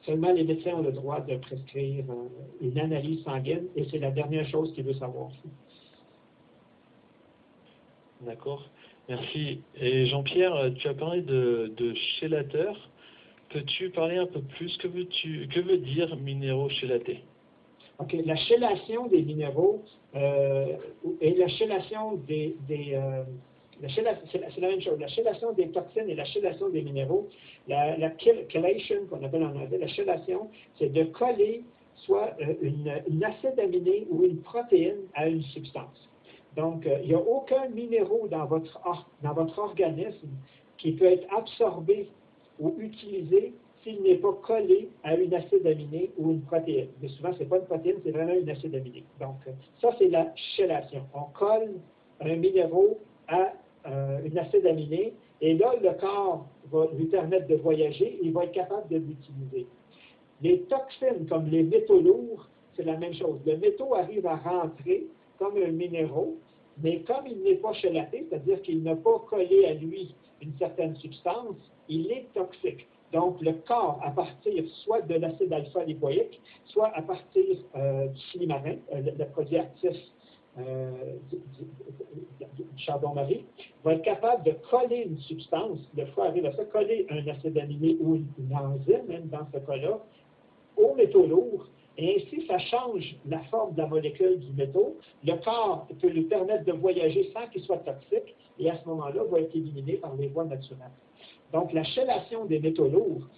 Seulement les médecins ont le droit de prescrire une analyse sanguine et c'est la dernière chose qu'ils veulent savoir. D'accord, merci. Et Jean-Pierre, tu as parlé de chélateur. Peux-tu parler un peu plus? Que veut dire minéraux chélatés? OK. La chélation des minéraux et la chélation c'est la même chose. La chélation des toxines et la chélation des minéraux, la chelation, qu'on appelle en anglais, la chélation, c'est de coller soit une acide aminé ou une protéine à une substance. Donc, il n'y a aucun minéraux dans votre organisme qui peut être absorbé ou utilisé s'il n'est pas collé à une acide aminé ou une protéine. Mais souvent, ce n'est pas une protéine, c'est vraiment une acide aminé. Donc, ça, c'est la chélation. On colle un minéraux à une acide aminé, et là, le corps va lui permettre de voyager et il va être capable de l'utiliser. Les toxines, comme les métaux lourds, c'est la même chose. Le métaux arrive à rentrer comme un minéraux, mais comme il n'est pas chélaté, c'est-à-dire qu'il n'a pas collé à lui une certaine substance, il est toxique. Donc, le corps, à partir soit de l'acide alpha-lipoïque, soit à partir du silimarin, le produit actif du chardon-marie, va être capable de coller une substance, le foie arrive à ça, coller un acide aminé ou une enzyme, même dans ce cas-là, aux métaux lourds, et ainsi, ça change la forme de la molécule du métaux. Le corps peut lui permettre de voyager sans qu'il soit toxique, et à ce moment-là, va être éliminé par les voies naturelles. Donc, la chélation des métaux lourds,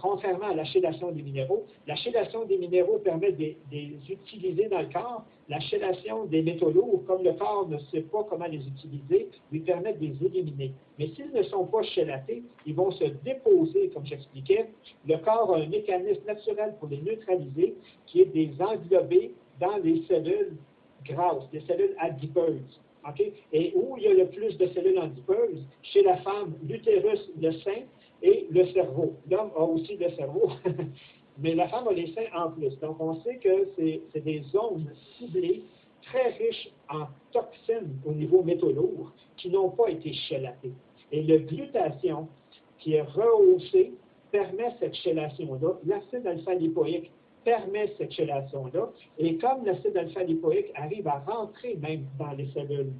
contrairement à la chélation des minéraux, la chélation des minéraux permet de les utiliser dans le corps. La chélation des métaux lourds, comme le corps ne sait pas comment les utiliser, lui permet de les éliminer. Mais s'ils ne sont pas chélatés, ils vont se déposer, comme j'expliquais. Le corps a un mécanisme naturel pour les neutraliser, qui est de les englober dans les cellules grasses, les cellules adipeuses. Okay? Et où il y a le plus de cellules adipeuses? Chez la femme, l'utérus, le sein et le cerveau. L'homme a aussi le cerveau, mais la femme a les seins en plus. Donc, on sait que c'est des zones ciblées très riches en toxines au niveau métaux lourds qui n'ont pas été chélatées. Et le glutathion, qui est rehaussé, permet cette chélation-là. L'acide alpha-lipoïque permet cette chélation-là. Et comme l'acide alpha-lipoïque arrive à rentrer même dans les cellules,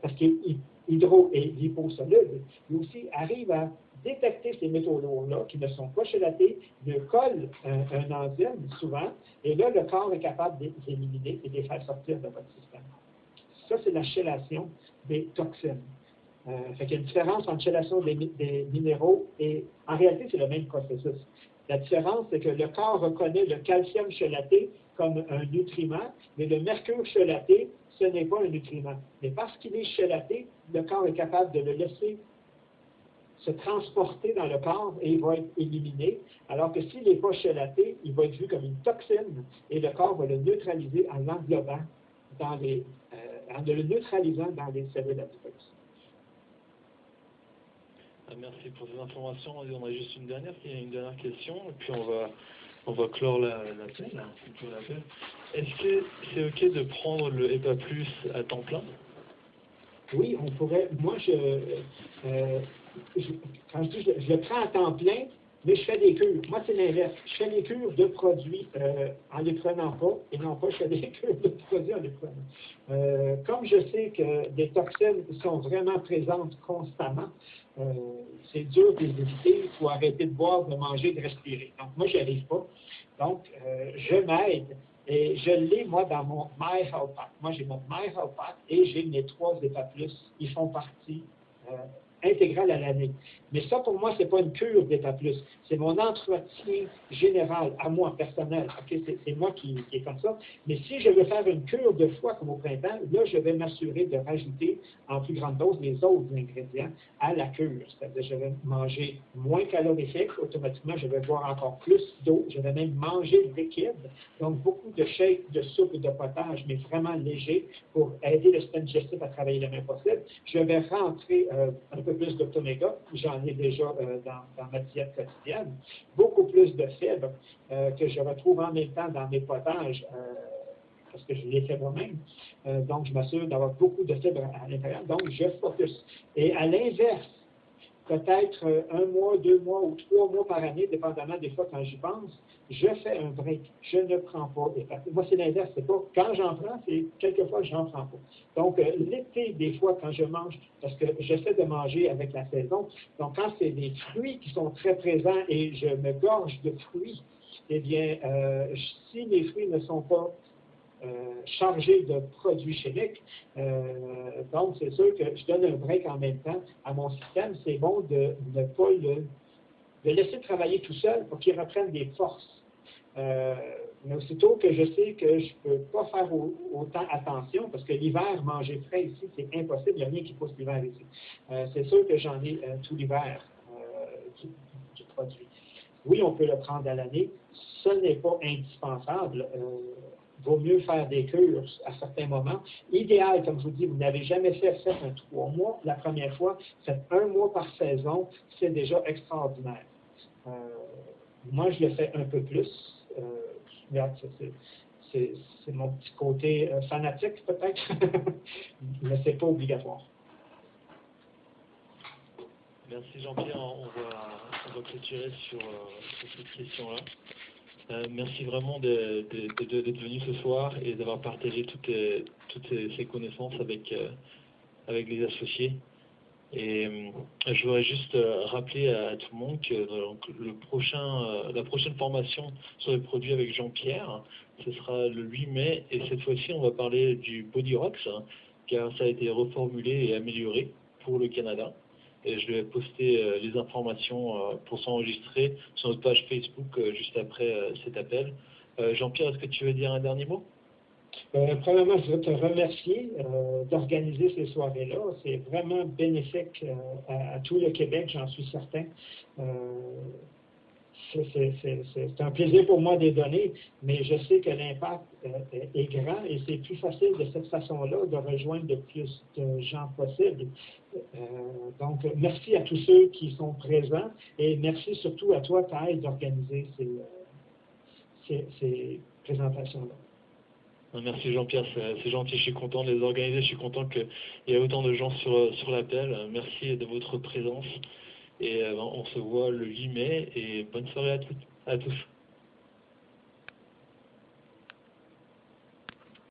parce qu'il est hydro- et liposoluble, il aussi arrive à détecter ces métaux lourds-là qui ne sont pas chélatés, ne collent un enzyme souvent, et là, le corps est capable de les éliminer et de les faire sortir de votre système. Ça, c'est la chélation des toxines. Fait qu'il y a une différence entre chélation des minéraux et, en réalité, c'est le même processus. La différence, c'est que le corps reconnaît le calcium chelaté comme un nutriment, mais le mercure chelaté, ce n'est pas un nutriment. Mais parce qu'il est chelaté, le corps est capable de le laisser se transporter dans le corps et il va être éliminé, alors que s'il n'est pas chelaté, il va être vu comme une toxine et le corps va le neutraliser en l'englobant en le neutralisant dans les cellules adipeuses. Merci pour ces informations. On a juste une dernière question, et puis on va clore l'appel. Est-ce que c'est OK de prendre le EPA+ à temps plein? Oui, on pourrait. Moi, quand je dis je le prends à temps plein, mais je fais des cures. Moi, c'est l'inverse. Je fais des cures de produits en les prenant pas, et non pas je fais des cures de produits en les prenant. Comme je sais que des toxines sont vraiment présentes constamment, c'est dur de les éviter. Il faut arrêter de boire, de manger, de respirer. Donc, moi, je n'y arrive pas. Donc, je m'aide. Et je l'ai, moi, dans mon My Health Pack. Moi, j'ai mon My Health Pack et j'ai mes 3 EPA+. Ils font partie intégrale à l'année. Mais ça, pour moi, ce n'est pas une cure d'EPA+. C'est mon entretien général, à moi, personnel. Okay? C'est moi qui est comme ça. Mais si je veux faire une cure de foie comme au printemps, là, je vais m'assurer de rajouter en plus grande dose les autres ingrédients à la cure. C'est-à-dire, je vais manger moins calorifique. Automatiquement, je vais boire encore plus d'eau. Je vais même manger liquide. Donc, beaucoup de shakes, de soupe et de potage, mais vraiment léger pour aider le système digestif à travailler le même possible. Je vais rentrer un peu plus d'oméga, j'en ai déjà dans ma diète quotidienne, beaucoup plus de fibres que je retrouve en même temps dans mes potages, parce que je les fais moi-même. Donc, je m'assure d'avoir beaucoup de fibres à l'intérieur. Donc, je focus. Et à l'inverse, peut-être 1 mois, 2 mois ou 3 mois par année, dépendamment des fois quand j'y pense, je fais un break. Je ne prends pas d'EPA+. Moi, c'est l'inverse. C'est pas quand j'en prends, c'est quelquefois j'en prends pas. Donc, l'été, des fois, quand je mange, parce que j'essaie de manger avec la saison, donc quand c'est des fruits qui sont très présents et je me gorge de fruits, eh bien, si les fruits ne sont pas chargé de produits chimiques. Donc, c'est sûr que je donne un break en même temps à mon système. C'est bon de ne pas de laisser travailler tout seul pour qu'il reprenne des forces. Mais aussitôt que je sais que je ne peux pas faire autant attention, parce que l'hiver, manger frais ici, c'est impossible, il n'y a rien qui pousse l'hiver ici. C'est sûr que j'en ai tout l'hiver du produit. Oui, on peut le prendre à l'année. Ce n'est pas indispensable. Vaut mieux faire des cures à certains moments. Idéal, comme je vous dis, vous n'avez jamais fait un 3 mois. La première fois, faites 1 mois par saison, c'est déjà extraordinaire. Moi, je le fais un peu plus. Regarde, c'est mon petit côté fanatique, peut-être, mais ce n'est pas obligatoire. Merci Jean-Pierre, on va clôturer sur cette question-là. Merci vraiment d'être venu ce soir et d'avoir partagé toutes ces connaissances avec les associés. Et je voudrais juste rappeler à tout le monde que la prochaine formation sur les produits avec Jean-Pierre, ce sera le 8 mai, et cette fois-ci on va parler du Body Rocks, car ça a été reformulé et amélioré pour le Canada. Et je vais poster les informations pour s'enregistrer sur notre page Facebook juste après cet appel. Jean-Pierre, est-ce que tu veux dire un dernier mot? Premièrement, je veux te remercier d'organiser ces soirées-là. C'est vraiment bénéfique à tout le Québec, j'en suis certain. C'est un plaisir pour moi de les donner, mais je sais que l'impact est grand et c'est plus facile de cette façon-là de rejoindre le plus de gens possible. Donc, merci à tous ceux qui sont présents et merci surtout à toi, Taï, d'organiser ces présentations-là. Merci Jean-Pierre, c'est gentil, je suis content de les organiser, je suis content qu'il y ait autant de gens sur l'appel. Merci de votre présence et on se voit le 8 mai et bonne soirée à tous.